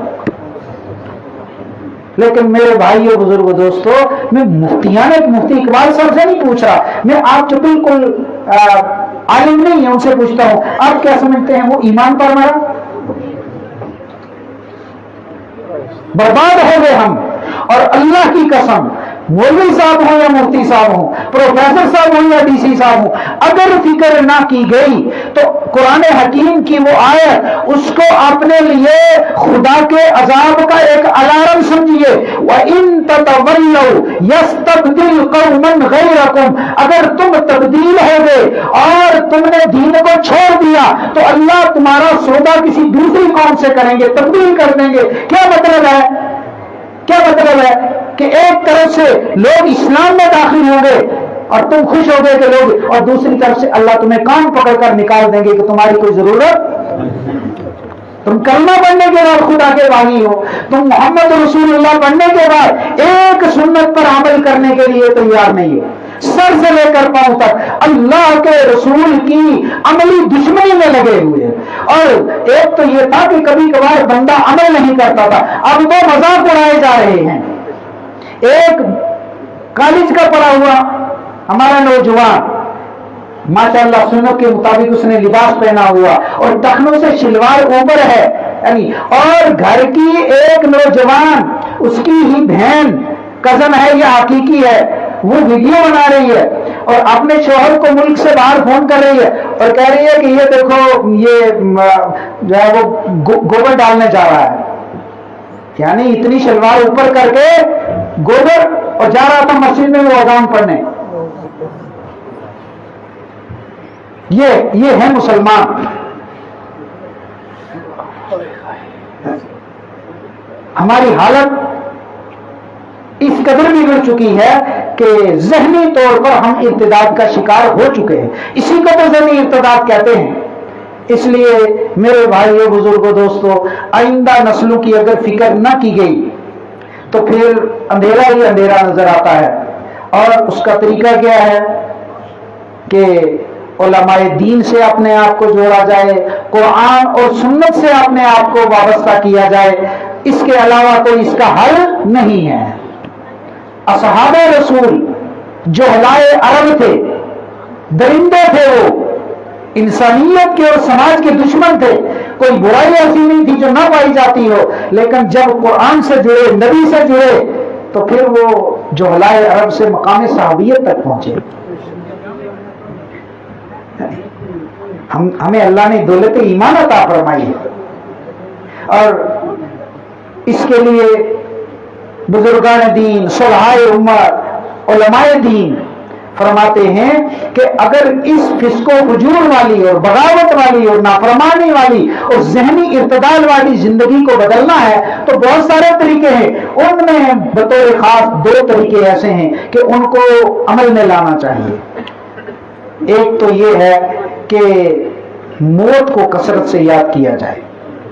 لیکن میرے بھائیو، بزرگوں، دوستو، میں مفتی اقبال صاحب سے نہیں پوچھ رہا، میں آپ جو بالکل عالم نہیں ہیں ان سے پوچھتا ہوں، آپ کیا سمجھتے ہیں وہ ایمان پر مرا؟ برباد ہو گئے ہم، اور اللہ کی قسم، مولوی صاحب ہوں یا مفتی صاحب ہوں، پروفیسر صاحب ہوں یا ڈی سی صاحب ہوں، اگر فکر نہ کی گئی تو قرآن حکیم کی وہ آیت اس کو اپنے لیے خدا کے عذاب کا ایک الارم سمجھیے، وَإِن تَتَوَلَّوْا يَسْتَبْدِلْ قَوْمًا غَيْرَكُمْ، اگر تم تبدیل ہو گئے اور تم نے دین کو چھوڑ دیا تو اللہ تمہارا سودا کسی دوسری قوم سے کریں گے، تبدیل کر دیں گے۔ کیا مطلب ہے؟ کیا مطلب ہے کہ ایک طرف سے لوگ اسلام میں داخل ہوں گے اور تم خوش ہو گئے کہ لوگ، اور دوسری طرف سے اللہ تمہیں کان پکڑ کر نکال دیں گے کہ تمہاری کوئی ضرورت، تم کلمہ پڑھنے کے بعد خدا کے باغی ہو، تم محمد رسول اللہ پڑھنے کے بعد ایک سنت پر عمل کرنے کے لیے تیار نہیں ہو، سر سے لے کر پاؤں تک اللہ کے رسول کی عملی دشمنی میں لگے ہوئے۔ اور ایک تو یہ تھا کہ کبھی کبھار بندہ عمل نہیں کرتا تھا، اب تو مذاق اڑائے جا رہے ہیں۔ ایک کالج کا پڑھا ہوا ہمارا نوجوان، ماشاءاللہ سنت کے مطابق اس نے لباس پہنا ہوا اور ٹخنوں سے شلوار اوپر ہے، اور گھر کی ایک نوجوان، اس کی ہی بہن، کزن ہے یا حقیقی ہے، وہ ویڈیو بنا رہی ہے اور اپنے شوہر کو ملک سے باہر فون کر رہی ہے اور کہہ رہی ہے کہ یہ دیکھو، یہ جو ہے وہ گوبر ڈالنے جا رہا ہے، یعنی اتنی شلوار اوپر کر کے گوبر، اور جا رہا تھا مسجد میں وہ اذان پڑھنے۔ یہ ہے مسلمان۔ ہماری حالت اس قدر بگڑ چکی ہے کہ ذہنی طور پر ہم ارتداد کا شکار ہو چکے ہیں، اسی کو تو ذہنی ارتداد کہتے ہیں۔ اس لیے میرے بھائیو، بزرگوں، دوستو، آئندہ نسلوں کی اگر فکر نہ کی گئی تو پھر اندھیرا ہی اندھیرا نظر آتا ہے۔ اور اس کا طریقہ کیا ہے کہ علماء دین سے اپنے آپ کو جوڑا جائے، قرآن اور سنت سے اپنے آپ کو وابستہ کیا جائے، اس کے علاوہ کوئی اس کا حل نہیں ہے۔ اصحاب رسول جہلائے عرب تھے، درندے تھے، وہ انسانیت کے اور سماج کے دشمن تھے، کوئی برائی ایسی نہیں تھی جو نہ پائی جاتی ہو، لیکن جب قرآن سے جڑے، نبی سے جڑے، تو پھر وہ جہلائے عرب سے مقام صحابیت تک پہنچے۔ ہمیں اللہ نے دولت ایمان عطا فرمائی ہے، اور اس کے لیے بزرگان دین، صلحائے امت، علماء دین فرماتے ہیں کہ اگر اس فسق و فجور والی اور بغاوت والی اور نافرمانی والی اور ذہنی ارتدال والی زندگی کو بدلنا ہے تو بہت سارے طریقے ہیں، ان میں بطور خاص 2 طریقے ایسے ہیں کہ ان کو عمل میں لانا چاہیے۔ ایک تو یہ ہے کہ موت کو کثرت سے یاد کیا جائے۔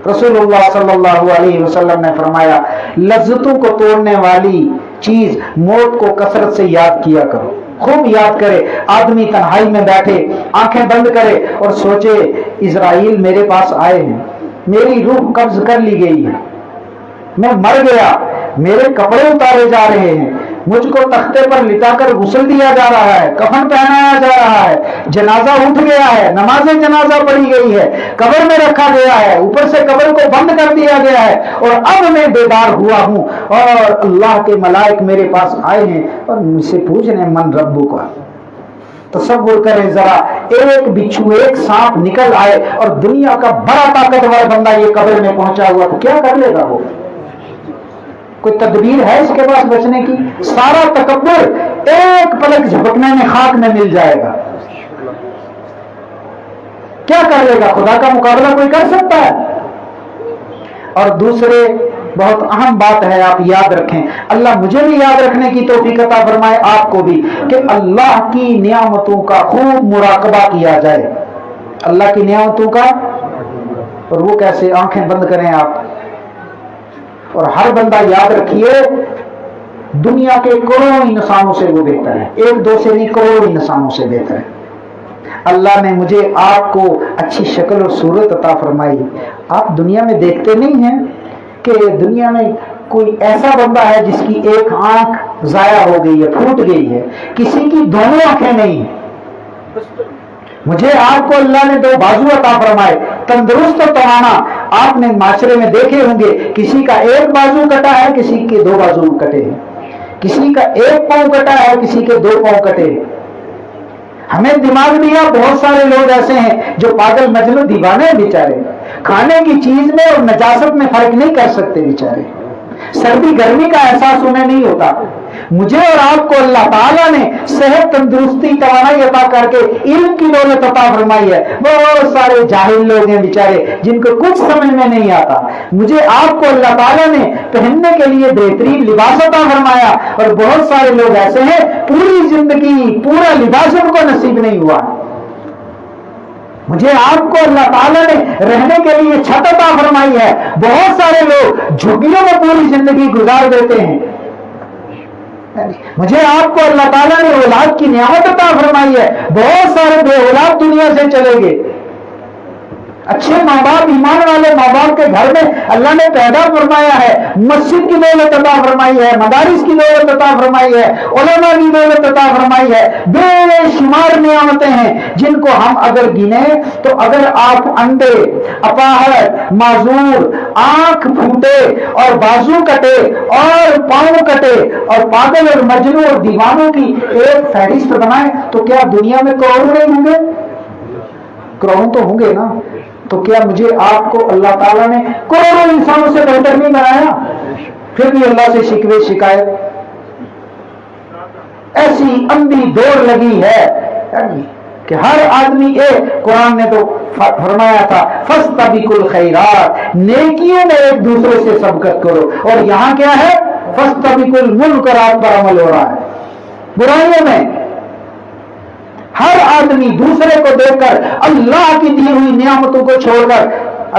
رسول اللہ صلی اللہ علیہ وسلم نے فرمایا، لذتوں کو توڑنے والی چیز موت کو کثرت سے یاد کیا کرو، خوب یاد کرے۔ آدمی تنہائی میں بیٹھے، آنکھیں بند کرے اور سوچے اسرائیل میرے پاس آئے ہیں، میری روح قبض کر لی گئی ہے، میں مر گیا، میرے کپڑے اتارے جا رہے ہیں، مجھ کو تختے پر لٹا کر غسل دیا جا رہا ہے، کفن پہنایا جا رہا ہے، جنازہ اٹھ گیا ہے، نماز جنازہ پڑھی گئی ہے، قبر میں رکھا گیا ہے، اوپر سے قبر کو بند کر دیا گیا ہے، اور اب میں بیدار ہوا ہوں اور اللہ کے ملائک میرے پاس آئے ہیں اور مجھ سے پوچھ رہے ہیں من ربو کا۔ تصور کریں ذرا، ایک بچھو، ایک سانپ نکل آئے اور دنیا کا بڑا طاقتور بندہ یہ قبر میں پہنچا ہوا تو کیا کر لے گا وہ؟ کوئی تدبیر ہے اس کے پاس بچنے کی؟ سارا تکبر ایک پلک جھپکنے میں خاک میں مل جائے گا۔ کیا کر لے گا؟ خدا کا مقابلہ کوئی کر سکتا ہے؟ اور دوسرے بہت اہم بات ہے، آپ یاد رکھیں، اللہ مجھے بھی یاد رکھنے کی توفیق عطا فرمائے، آپ کو بھی، کہ اللہ کی نعمتوں کا خوب مراقبہ کیا جائے۔ اللہ کی نعمتوں کا، اور وہ کیسے؟ آنکھیں بند کریں آپ، اور ہر بندہ یاد رکھیے دنیا کے کروڑوں انسانوں سے وہ بہتر ہے، 1-2 سے نہیں، کروڑوں انسانوں سے بہتر ہے۔ اللہ نے مجھے آپ کو اچھی شکل اور صورت عطا فرمائی۔ آپ دنیا میں دیکھتے نہیں ہیں کہ دنیا میں کوئی ایسا بندہ ہے جس کی ایک آنکھ ضائع ہو گئی ہے، پھوٹ گئی ہے، کسی کی دونوں آنکھیں نہیں ہیں۔ مجھے آپ کو اللہ نے 2 بازو عطا فرمائے، تندرست و توانا۔ آپ نے معاشرے میں دیکھے ہوں گے، کسی کا ایک بازو کٹا ہے، کسی کے 2 بازو کٹے ہیں، کسی کا 1 پاؤں کٹا ہے، کسی کے 2 پاؤں کٹے ہیں۔ ہمیں دماغ دیا، بہت سارے لوگ ایسے ہیں جو پاگل مجنون دیوانے ہیں بیچارے، کھانے کی چیز میں اور نجاست میں فرق نہیں کر سکتے بیچارے، سردی گرمی کا احساس انہیں نہیں ہوتا۔ مجھے اور آپ کو اللہ تعالیٰ نے صحت، تندرستی، توانائی عطا کر کے علم کی دولت عطا فرمائی ہے۔ بہت سارے جاہل لوگ ہیں بیچارے جن کو کچھ سمجھ میں نہیں آتا۔ مجھے آپ کو اللہ تعالیٰ نے پہننے کے لیے بہترین لباس عطا فرمایا، اور بہت سارے لوگ ایسے ہیں پوری زندگی پورا لباس ان کو نصیب نہیں ہوا۔ مجھے آپ کو اللہ تعالیٰ نے رہنے کے لیے چھت عطا فرمائی ہے، بہت سارے لوگ جھگیوں میں پوری زندگی گزار دیتے ہیں۔ مجھے آپ کو اللہ تعالیٰ نے اولاد کی نعمت عطا فرمائی ہے، بہت سارے بے اولاد دنیا سے چلے گئے۔ اچھے ماں باپ، ایمان والے ماں باپ کے گھر میں اللہ نے پیدا فرمایا ہے، مسجد کی دولت عطا فرمائی ہے، مدارس کی دولت عطا فرمائی ہے، علماء کی دولت عطا فرمائی ہے، بے شمار نعمتیں ہیں جن کو ہم اگر گنیں تو اگر آپ اندھے، اپاہج، معذور، آنکھ پھوٹے اور بازو کٹے اور پاؤں کٹے اور پاگل اور مجنون اور دیوانوں کی ایک فہرست بنائیں تو کیا دنیا میں کروڑوں نہیں ہوں گے؟ کروڑوں تو ہوں گے نا۔ تو کیا مجھے آپ کو اللہ تعالیٰ نے کروڑوں انسانوں سے بہتر نہیں بنایا؟ پھر بھی اللہ سے شکوے شکایت، ایسی اندھی دوڑ لگی ہے کہ ہر آدمی قرآن نے تو فرمایا تھا فاستبقوا الخیرات، نیکیوں میں ایک دوسرے سے سبقت کرو، اور یہاں کیا ہے؟ فاستبقوا المنکرات پر عمل ہو رہا ہے، برائیوں میں۔ ہر آدمی دوسرے کو دیکھ کر اللہ کی دی ہوئی نعمتوں کو چھوڑ کر،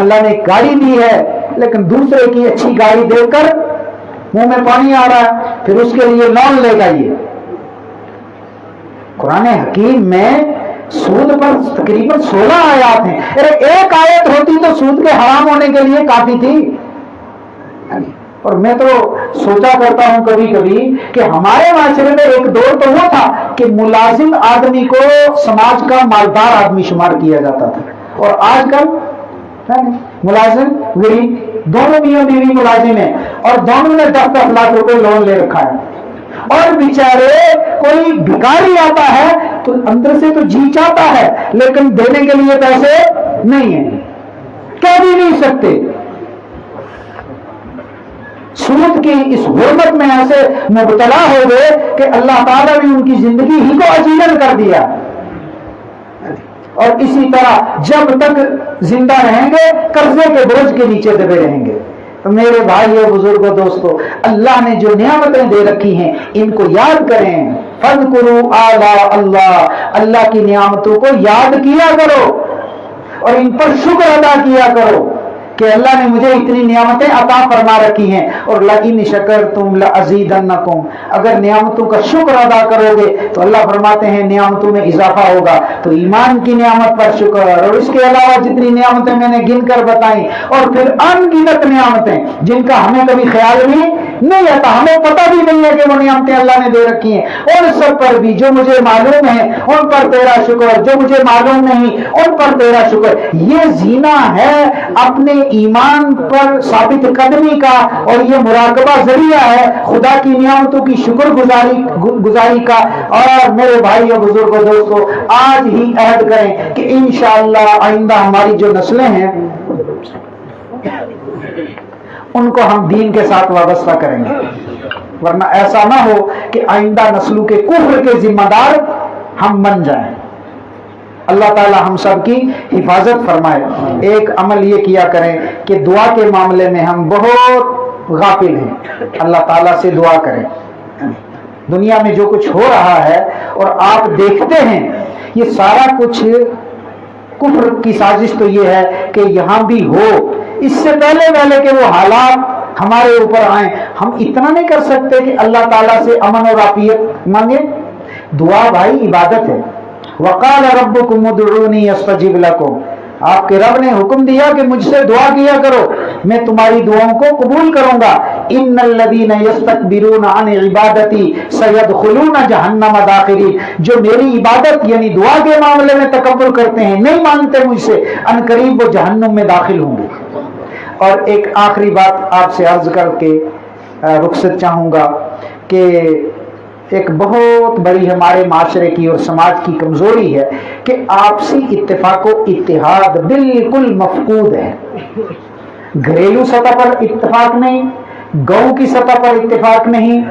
اللہ نے گاڑی دی ہے لیکن دوسرے کی اچھی گاڑی دیکھ کر منہ میں پانی آ رہا ہے، پھر اس کے لیے لون لے گا۔ یہ قرآن حکیم میں سود پر تقریباً 16 آیات ہیں. ارے ایک آیت ہوتی تو سود کے حرام ہونے کے لیے کافی تھی. اور میں تو سوچا کرتا ہوں کبھی کبھی کہ ہمارے معاشرے میں ایک دور تو وہ تھا کہ ملازم آدمی کو سماج کا مالدار آدمی شمار کیا جاتا تھا، اور آج کل ملازم غریب، دونوں میاں بیوی ملازم ہیں اور دونوں نے 10-10 لاکھ روپے لون لے رکھا ہے، اور بیچارے کوئی بھکاری آتا ہے تو اندر سے تو جی چاہتا ہے لیکن دینے کے لیے پیسے نہیں ہیں، کہہ بھی نہیں سکتے. سود کی اس غربت میں ایسے مبتلا ہو گئے کہ اللہ تعالیٰ نے ان کی زندگی ہی کو عجیبن کر دیا. اور اسی طرح جب تک زندہ رہیں گے قرضے کے بوجھ کے نیچے دبے رہیں گے. تو میرے بھائی اور بزرگوں دوستو، اللہ نے جو نعمتیں دے رکھی ہیں ان کو یاد کریں. فاذکروا آلاء اللہ، اللہ کی نعمتوں کو یاد کیا کرو اور ان پر شکر ادا کیا کرو کہ اللہ نے مجھے اتنی نعمتیں عطا فرما رکھی ہیں. اور لئن شکرتم لازیدنکم، اگر نعمتوں کا شکر ادا کرو گے تو اللہ فرماتے ہیں نعمتوں میں اضافہ ہوگا. تو ایمان کی نعمت پر شکر، اور اس کے علاوہ جتنی نعمتیں میں نے گن کر بتائیں، اور پھر ان گنت نعمتیں جن کا ہمیں کبھی خیال بھی نہیں آتا، ہمیں پتہ بھی نہیں ہے کہ وہ نعمتیں اللہ نے دے رکھی ہیں. اور سب پر بھی جو مجھے معلوم ہے ان پر تیرا شکر، جو مجھے معلوم نہیں ان پر تیرا شکر. یہ زینہ ہے اپنے ایمان پر ثابت قدمی کا، اور یہ مراقبہ ذریعہ ہے خدا کی نعمتوں کی شکر گزاری کا. اور میرے بھائی اور بزرگوں دوستو، آج ہی عہد کریں کہ انشاءاللہ آئندہ ہماری جو نسلیں ہیں ان کو ہم دین کے ساتھ وابستہ کریں گے، ورنہ ایسا نہ ہو کہ آئندہ نسلوں کے کفر کے ذمہ دار ہم بن جائیں. اللہ تعالی ہم سب کی حفاظت فرمائے. ایک عمل یہ کیا کریں کہ دعا کے معاملے میں ہم بہت غافل ہیں. اللہ تعالیٰ سے دعا کریں. دنیا میں جو کچھ ہو رہا ہے اور آپ دیکھتے ہیں یہ سارا کچھ کفر کی سازش تو یہ ہے کہ یہاں بھی ہو. اس سے پہلے کہ وہ حالات ہمارے اوپر آئیں، ہم اتنا نہیں کر سکتے کہ اللہ تعالیٰ سے امن اور عافیت مانگیں. دعا بھائی عبادت ہے. وقال ربکم ادعونی استجب لکم، آپ کے رب نے حکم دیا کہ مجھ سے دعا کیا کرو، میں تمہاری دعاؤں کو قبول کروں گا. ان الذین یستکبرون عن عبادتی سیدخلون جہنم داخرین، جو میری عبادت یعنی دعا کے معاملے میں تکبر کرتے ہیں، نہیں مانتے مجھ سے، ان قریب وہ جہنم میں داخل ہوں گے. اور ایک آخری بات آپ سے عرض کر کے رخصت چاہوں گا کہ ایک بہت بڑی ہمارے معاشرے کی اور سماج کی کمزوری ہے کہ آپسی اتفاق و اتحاد بالکل مفقود ہے. گھریلو سطح پر اتفاق نہیں، گاؤں کی سطح پر اتفاق نہیں،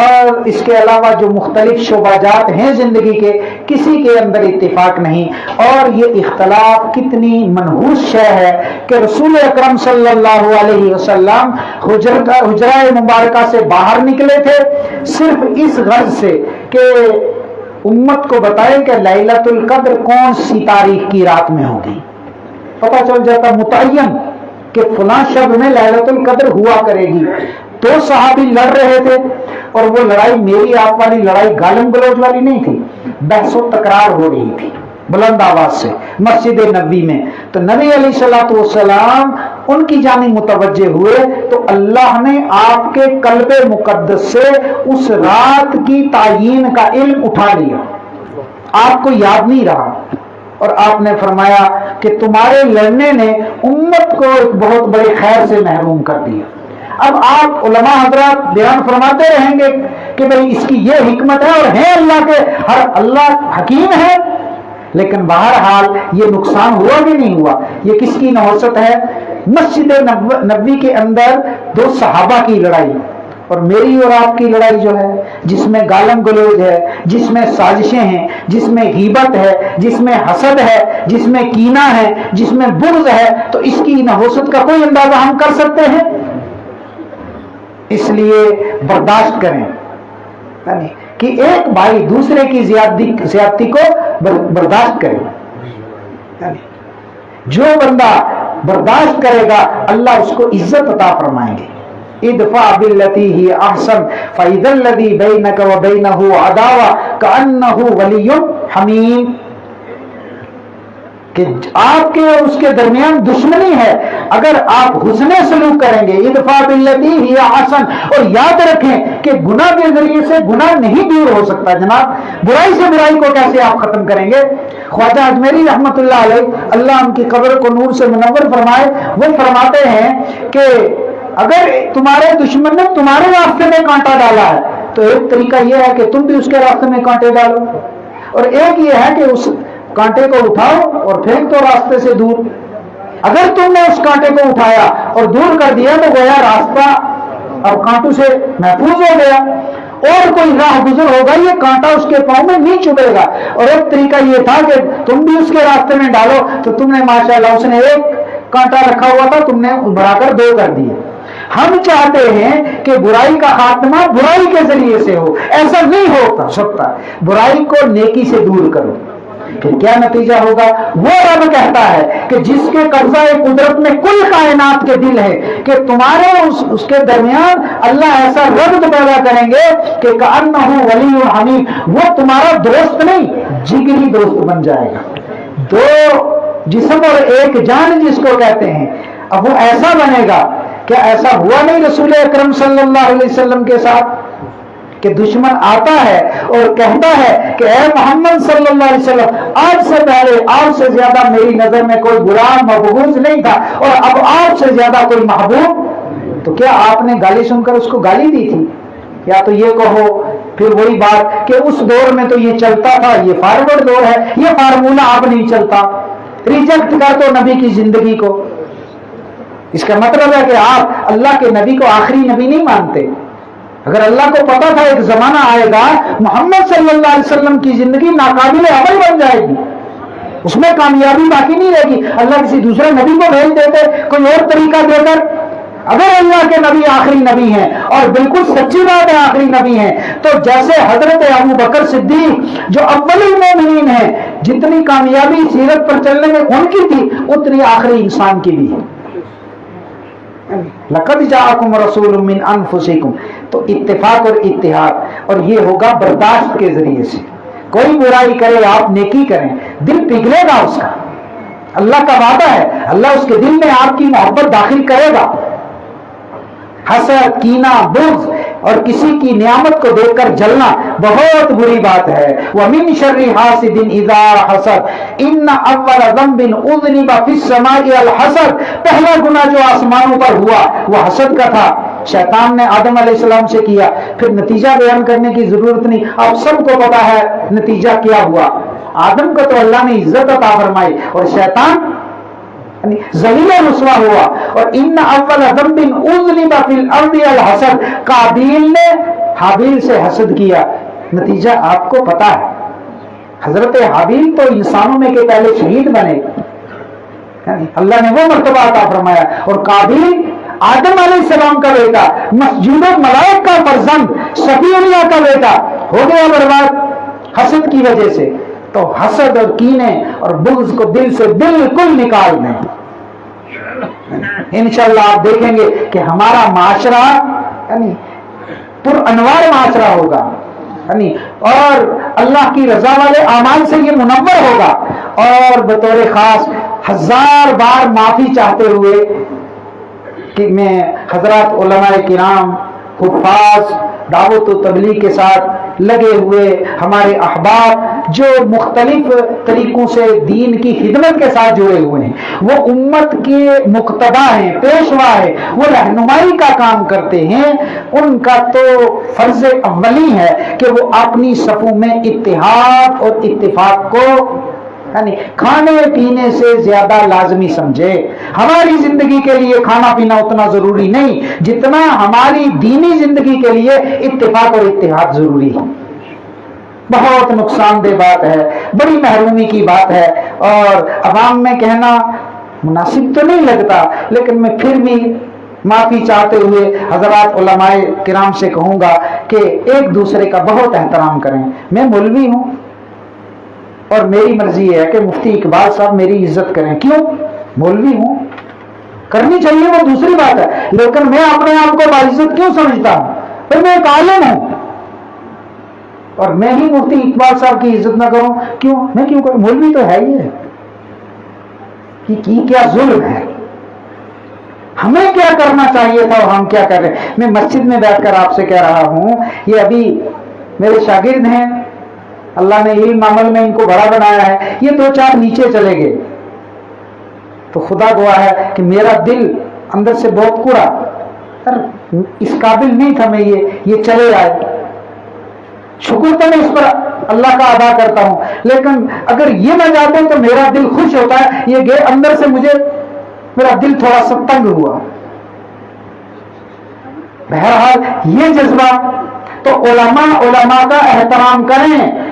اور اس کے علاوہ جو مختلف شعبہ جات ہیں زندگی کے، کسی کے اندر اتفاق نہیں. اور یہ اختلاف کتنی منحوس شے ہے کہ رسول اکرم صلی اللہ علیہ وسلم حجرہ مبارکہ سے باہر نکلے تھے صرف اس غرض سے کہ امت کو بتائیں کہ لیلۃ القدر کون سی تاریخ کی رات میں ہوگی. پتہ چل جاتا متعین کہ فلاں شب میں لیلۃ القدر ہوا کرے گی. دو صحابی لڑ رہے تھے اور وہ لڑائی میری آپ والی لڑائی گالم گلوچ والی نہیں تھی، بحث و تکرار ہو رہی تھی بلند آواز سے مسجد نبوی میں. تو نبی علیہ الصلوۃ والسلام ان کی جانب متوجہ ہوئے تو اللہ نے آپ کے قلب مقدس سے اس رات کی تعیین کا علم اٹھا لیا، آپ کو یاد نہیں رہا، اور آپ نے فرمایا کہ تمہارے لڑنے نے امت کو ایک بہت بڑے خیر سے محروم کر دیا. اب آپ علماء حضرات بیان فرماتے رہیں گے کہ بھئی اس کی یہ حکمت ہے اور ہے اللہ کے، ہر اللہ حکیم ہے، لیکن بہرحال یہ نقصان ہوا بھی نہیں ہوا. یہ کس کی نحوست ہے؟ مسجد نبوی کے اندر دو صحابہ کی لڑائی اور میری اور آپ کی لڑائی جو ہے، جس میں گالم گلوچ ہے، جس میں سازشیں ہیں، جس میں غیبت ہے، جس میں حسد ہے، جس میں کینہ ہے، جس میں بغض ہے، تو اس کی نحوست کا کوئی اندازہ ہم کر سکتے ہیں؟ اس لیے برداشت کریں کہ ایک بھائی دوسرے کی زیادتی کو برداشت کرے. جو بندہ برداشت کرے گا اللہ اس کو عزت عطا فرمائیں گے. ادفع باللتی ہی احسن فاذا الذی بینک وبینہ عداوہ کانہ ولی حمیم. کہ آپ کے اور اس کے درمیان دشمنی ہے، اگر آپ حسن سلوک کریں گے، ادفع باللتی ہی احسن، اور یاد رکھیں کہ گناہ کے ذریعے سے گناہ نہیں دور ہو سکتا جناب، برائی سے برائی کو کیسے آپ ختم کریں گے؟ خواجہ اجمیری رحمت اللہ علیہ، اللہ ان کی قبر کو نور سے منور فرمائے، وہ فرماتے ہیں کہ اگر تمہارے دشمن نے تمہارے راستے میں کانٹا ڈالا ہے تو ایک طریقہ یہ ہے کہ تم بھی اس کے راستے میں کانٹے ڈالو، اور ایک یہ ہے کہ اس کانٹے کو اٹھاؤ اور پھینک دو راستے سے دور۔ اگر تم نے اس کانٹے کو اٹھایا اور دور کر دیا تو گویا راستہ اب کانٹوں سے محفوظ ہو گیا، اور کوئی راہ گزر ہوگا یہ کانٹا اس کے پاؤں میں نہیں چبھے گا۔ اور ایک طریقہ یہ تھا کہ تم بھی اس کے راستے میں ڈالو تو تم نے ماشاءاللہ، اس نے ایک کانٹا رکھا ہوا تھا، تم نے بڑھا کر دو کر دیے۔ ہم چاہتے ہیں کہ برائی کا خاتمہ برائی کے ذریعے سے ہو، ایسا نہیں ہو سکتا، برائی کو نیکی سے دور کرو۔ پھر کیا نتیجہ ہوگا؟ وہ رب کہتا ہے کہ جس کے قبضہ قدرت میں کل کائنات کے دل ہے، کہ تمہارے اس کے درمیان اللہ ایسا ربط پیدا کریں گے کہ کأنہ ولی حمیم، وہ تمہارا دوست نہیں جگری دوست بن جائے گا۔ دو جسم اور ایک جان جس کو کہتے ہیں، اب وہ ایسا بنے گا۔ کیا ایسا ہوا نہیں رسول اکرم صلی اللہ علیہ وسلم کے ساتھ کہ دشمن آتا ہے اور کہتا ہے کہ اے محمد صلی اللہ علیہ وسلم، آج سے پہلے آپ سے زیادہ میری نظر میں کوئی غلام مبغوض نہیں تھا، اور اب آپ سے زیادہ کوئی محبوب؟ تو کیا آپ نے گالی سن کر اس کو گالی دی تھی؟ یا تو یہ کہو پھر وہی بات کہ اس دور میں تو یہ چلتا تھا، یہ فارورڈ دور ہے، یہ فارمولہ اب نہیں چلتا، ریجیکٹ کر دو نبی کی زندگی کو۔ اس کا مطلب ہے کہ آپ اللہ کے نبی کو آخری نبی نہیں مانتے۔ اگر اللہ کو پتا تھا ایک زمانہ آئے گا محمد صلی اللہ علیہ وسلم کی زندگی ناقابل عمل بن جائے گی، اس میں کامیابی باقی نہیں رہے گی، اللہ کسی دوسرے نبی کو بھیج دیتے کوئی اور طریقہ دے کر۔ اگر اللہ کے نبی آخری نبی ہیں، اور بالکل سچی بات ہے آخری نبی ہیں، تو جیسے حضرت ابو بکر صدیق جو اول المومنین ہیں، جتنی کامیابی سیرت پر چلنے میں ان کی تھی اتنی آخری انسان کی بھی ہے۔ لقد جاءکم رسول من انفسکم، تو اتفاق اور اتحاد، اور یہ ہوگا برداشت کے ذریعے سے۔ کوئی برائی کرے آپ نیکی کریں، دل پگھلے گا اس کا، اللہ کا وعدہ ہے، اللہ اس کے دل میں آپ کی محبت داخل کرے گا۔ حسد، کینہ، بغض اور کسی کی نعمت کو دیکھ کر جلنا بہت بری بات ہے۔ وَمِن شَرِّ حَاسِدٍ إِذَا حَسَدَ إِنَّ أَوَّلَ ذَنبٍ أُذْنِبَ فِي السَّمَاءِ الْحَسَدُ، پہلا گناہ جو آسمانوں پر ہوا وہ حسد کا تھا، شیطان نے آدم علیہ السلام سے کیا۔ پھر نتیجہ بیان کرنے کی ضرورت نہیں، آپ سب کو پتا ہے نتیجہ کیا ہوا۔ آدم کو تو اللہ نے عزت عطا فرمائی اور شیطان ذلیل و رسوا ہوا۔ اور ان اول ذنب اذنب فی الارض الحسد، قابیل نے حابیل سے حسد کیا، نتیجہ آپ کو پتا ہے۔ حضرت حابیل تو انسانوں میں کے پہلے شہید بنے، اللہ نے وہ مرتبہ عطا فرمایا، اور قابیل آدم علیہ السلام کا بیٹا، مسجود ملائک کا فرزند، شفیع اللہ کا بیٹا، ہو گیا برباد حسد کی وجہ سے۔ تو حسد اور کینے اور بغض کو دل سے بالکل نکال دیں۔ انشاءاللہ آپ دیکھیں گے کہ ہمارا معاشرہ یعنی پر انوار معاشرہ ہوگا، یعنی اور اللہ کی رضا والے اعمال سے یہ منور ہوگا۔ اور بطور خاص 1000 بار معافی چاہتے ہوئے کہ میں حضرات علماء کرام، حفاظ، دعوت و تبلیغ کے ساتھ لگے ہوئے ہمارے احباب جو مختلف طریقوں سے دین کی خدمت کے ساتھ جڑے ہوئے ہیں، وہ امت کے مقتدا ہیں، پیشوا ہیں، وہ رہنمائی کا کام کرتے ہیں، ان کا تو فرض اولی ہے کہ وہ اپنی صفوں میں اتحاد اور اتفاق کو یعنی کھانے پینے سے زیادہ لازمی سمجھے۔ ہماری زندگی کے لیے کھانا پینا اتنا ضروری نہیں جتنا ہماری دینی زندگی کے لیے اتفاق اور اتحاد ضروری ہے۔ بہت نقصان دہ بات ہے، بڑی محرومی کی بات ہے، اور عوام میں کہنا مناسب تو نہیں لگتا، لیکن میں پھر بھی معافی چاہتے ہوئے حضرات علماء کرام سے کہوں گا کہ ایک دوسرے کا بہت احترام کریں۔ میں مولوی ہوں اور میری مرضی ہے کہ مفتی اقبال صاحب میری عزت کریں، کیوں؟ مولوی ہوں، کرنی چاہیے، وہ دوسری بات ہے، لیکن میں اپنے آپ کو باعزت کیوں سمجھتا ہوں؟ پھر میں ایک عالم ہوں اور میں ہی مفتی اقبال صاحب کی عزت نہ کروں، کیوں؟ میں کیوں کروں؟ مولوی تو ہے ہی ہے، کہ کیا ظلم ہے، ہمیں کیا کرنا چاہیے تھا اور ہم کیا کر رہے ہیں۔ میں مسجد میں بیٹھ کر آپ سے کہہ رہا ہوں، یہ ابھی میرے شاگرد ہیں، اللہ نے علم عمل میں ان کو بڑا بنایا ہے، یہ 2-4 نیچے چلے گئے تو خدا گواہ ہے کہ میرا دل اندر سے بہت کوڑا، اس قابل نہیں تھا میں یہ چلے آئے۔ شکر تو میں اس پر اللہ کا ادا کرتا ہوں، لیکن اگر یہ نہ جاتے تو میرا دل خوش ہوتا ہے، یہ گئے اندر سے مجھے میرا دل تھوڑا سا تنگ ہوا۔ بہرحال یہ جذبہ تو علماء کا احترام کریں،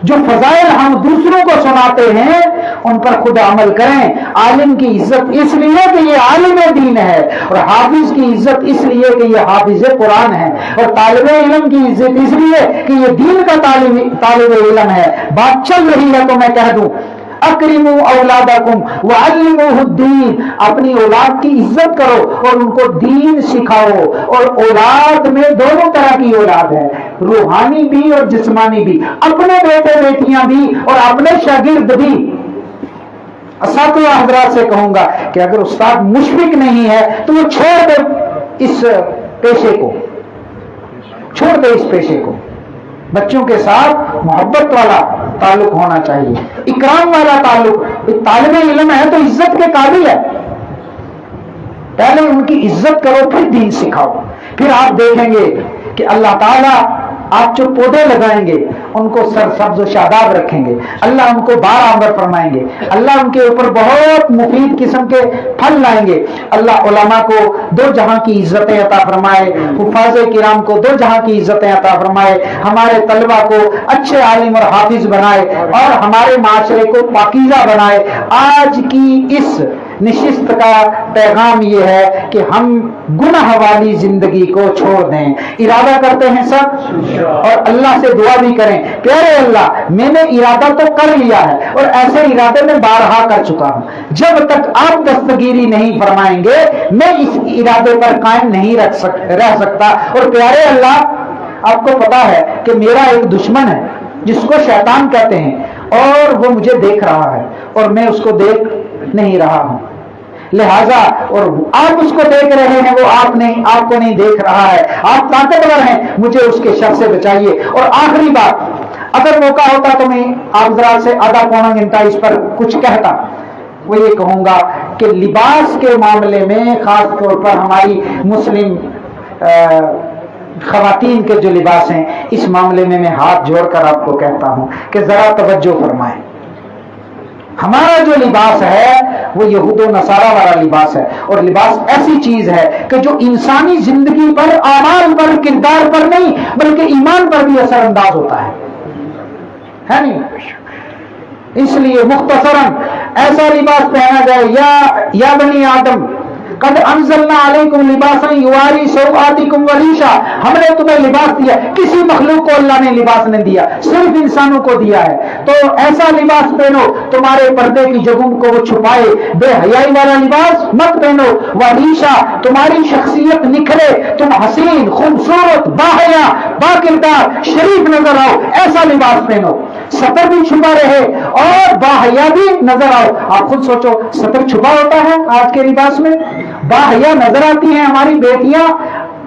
جو فضائل ہم دوسروں کو سناتے ہیں ان پر خود عمل کریں۔ عالم کی عزت اس لیے کہ یہ عالم دین ہے، اور حافظ کی عزت اس لیے کہ یہ حافظ قرآن ہے، اور طالب علم کی عزت اس لیے کہ یہ دین کا طالب علم ہے۔ بات چل رہی ہے تو میں کہہ دوں، اکرموا اولادکم وعلموہ الدین، اپنی اولاد کی عزت کرو اور ان کو دین سکھاؤ۔ اور اولاد میں دونوں طرح کی اولاد ہے، روحانی بھی اور جسمانی بھی، اپنے بیٹے بیٹیاں بھی اور اپنے شاگرد بھی۔ اساتذہ حضرات سے کہوں گا کہ اگر استاد مشفق نہیں ہے تو وہ چھوڑ دے اس پیشے کو، چھوڑ دے اس پیشے کو۔ بچوں کے ساتھ محبت والا تعلق ہونا چاہیے، اکرام والا تعلق۔ طالب علم ہے تو عزت کے قابل ہے، پہلے ان کی عزت کرو پھر دین سکھاؤ، پھر آپ دیکھیں گے کہ اللہ تعالیٰ آپ جو پودے لگائیں گے ان کو سرسبز و شاداب رکھیں گے، اللہ ان کو بار آمد فرمائیں گے، اللہ ان کے اوپر بہت مفید قسم کے پھل لائیں گے۔ اللہ علماء کو 2 جہاں کی عزتیں عطا فرمائے، حفاظ کرام کو 2 جہاں کی عزتیں عطا فرمائے، ہمارے طلبہ کو اچھے عالم اور حافظ بنائے، اور ہمارے معاشرے کو پاکیزہ بنائے۔ آج کی اس نشست کا پیغام یہ ہے کہ ہم گناہ والی زندگی کو چھوڑ دیں۔ ارادہ کرتے ہیں سب، اور اللہ سے دعا بھی کریں، پیارے اللہ میں نے ارادہ تو کر لیا ہے، اور ایسے ارادے میں بارہا کر چکا ہوں، جب تک آپ دستگیری نہیں فرمائیں گے میں اس ارادے پر قائم نہیں رہ سکتا۔ اور پیارے اللہ آپ کو پتا ہے کہ میرا ایک دشمن ہے جس کو شیطان کہتے ہیں، اور وہ مجھے دیکھ رہا ہے اور میں اس کو دیکھ نہیں رہا ہوں، لہذا اور آپ اس کو دیکھ رہے ہیں، وہ آپ کو نہیں دیکھ رہا ہے، آپ طاقتور ہیں، مجھے اس کے شر سے بچائیے۔ اور آخری بات، اگر موقع ہوتا تو میں آپ ذرا سے آدھا پونا گھنٹہ اس پر کچھ کہتا، وہ یہ کہوں گا کہ لباس کے معاملے میں خاص طور پر ہماری مسلم خواتین کے جو لباس ہیں، اس معاملے میں میں ہاتھ جوڑ کر آپ کو کہتا ہوں کہ ذرا توجہ فرمائیں۔ ہمارا جو لباس ہے وہ یہود و نصارہ والا لباس ہے، اور لباس ایسی چیز ہے کہ جو انسانی زندگی پر، اعمال پر، کردار پر نہیں بلکہ ایمان پر بھی اثر انداز ہوتا ہے نہیں؟ اس لیے مختصراً ایسا لباس پہنا جائے، یا بنی آدم قد انزلنا علیکم لباسا یواری سوآتکم وریشا، ہم نے تمہیں لباس دیا۔ کسی مخلوق کو اللہ نے لباس نہیں دیا، صرف انسانوں کو دیا ہے، تو ایسا لباس پہنو تمہارے پردے کی جگہوں کو وہ چھپائے، بے حیائی والا لباس مت پہنو، وریشا تمہاری شخصیت نکھرے، تم حسین، خوبصورت، باحیا، باکردار، شریف نظر آؤ، ایسا لباس پہنو، سطر بھی چھپا رہے اور باحیا بھی نظر آؤ۔ آپ خود سوچو، سطر چھپا ہوتا ہے آج کے لباس میں، باحیا نظر آتی ہیں ہماری بیٹیاں،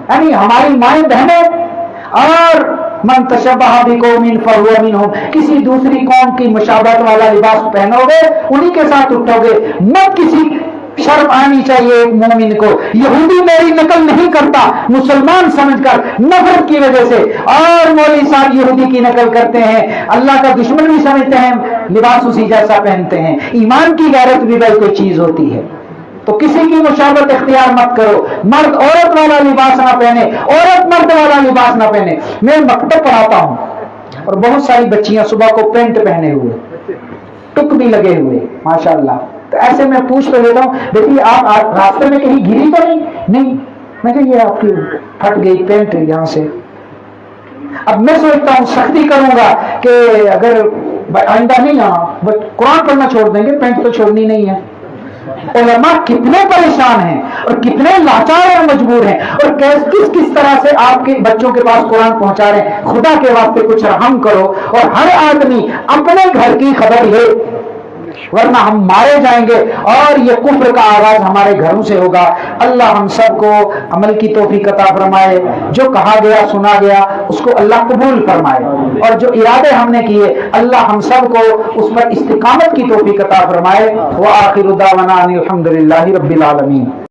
یعنی ہماری مائیں بہنیں، اور من تشبہ بقوم فہو منہم، کسی دوسری قوم کی مشابہت والا لباس پہنو گے انہی کے ساتھ اٹھو گے، مت کسی شرم آنی چاہیے ایک مومن کو، یہودی میری نقل نہیں کرتا مسلمان سمجھ کر نفرت کی وجہ سے، اور مولوی صاحب یہودی کی نقل کرتے ہیں، اللہ کا دشمن بھی سمجھتے ہیں، لباس اسی جیسا پہنتے ہیں۔ ایمان کی غیرت بھی بھائی کوئی چیز ہوتی ہے، تو کسی کی مشابہت اختیار مت کرو، مرد عورت والا لباس نہ پہنے، عورت مرد والا لباس نہ پہنے۔ میں مکتب پڑھاتا ہوں اور بہت ساری بچیاں صبح کو پینٹ پہنے ہوئے، ٹک بھی لگے ہوئے ماشاءاللہ، تو ایسے میں پوچھ تو لیتا ہوں بیٹی آپ راستے میں کہیں گری تو نہیں؟ میں کہ یہ آپ کی پھٹ گئی پینٹ یہاں سے۔ اب میں سوچتا ہوں سختی کروں گا کہ اگر آئندہ نہیں آنا، قرآن پڑھنا چھوڑ دیں گے، پینٹ تو چھوڑنی نہیں ہے۔ علماء کتنے پریشان ہیں اور کتنے لاچار اور مجبور ہیں، اور کس طرح سے آپ کے بچوں کے پاس قرآن پہنچا رہے ہیں۔ خدا کے واسطے کچھ رحم کرو، اور ہر آدمی اپنے گھر کی خبر لے، ورنہ ہم مارے جائیں گے اور یہ کفر کا آغاز ہمارے گھروں سے ہوگا۔ اللہ ہم سب کو عمل کی توفیق عطا فرمائے، جو کہا گیا سنا گیا اس کو اللہ قبول فرمائے، اور جو ارادے ہم نے کیے اللہ ہم سب کو اس پر استقامت کی توفیق عطا فرمائے۔ وآخر دعوانا ان الحمد للہ رب العالمین۔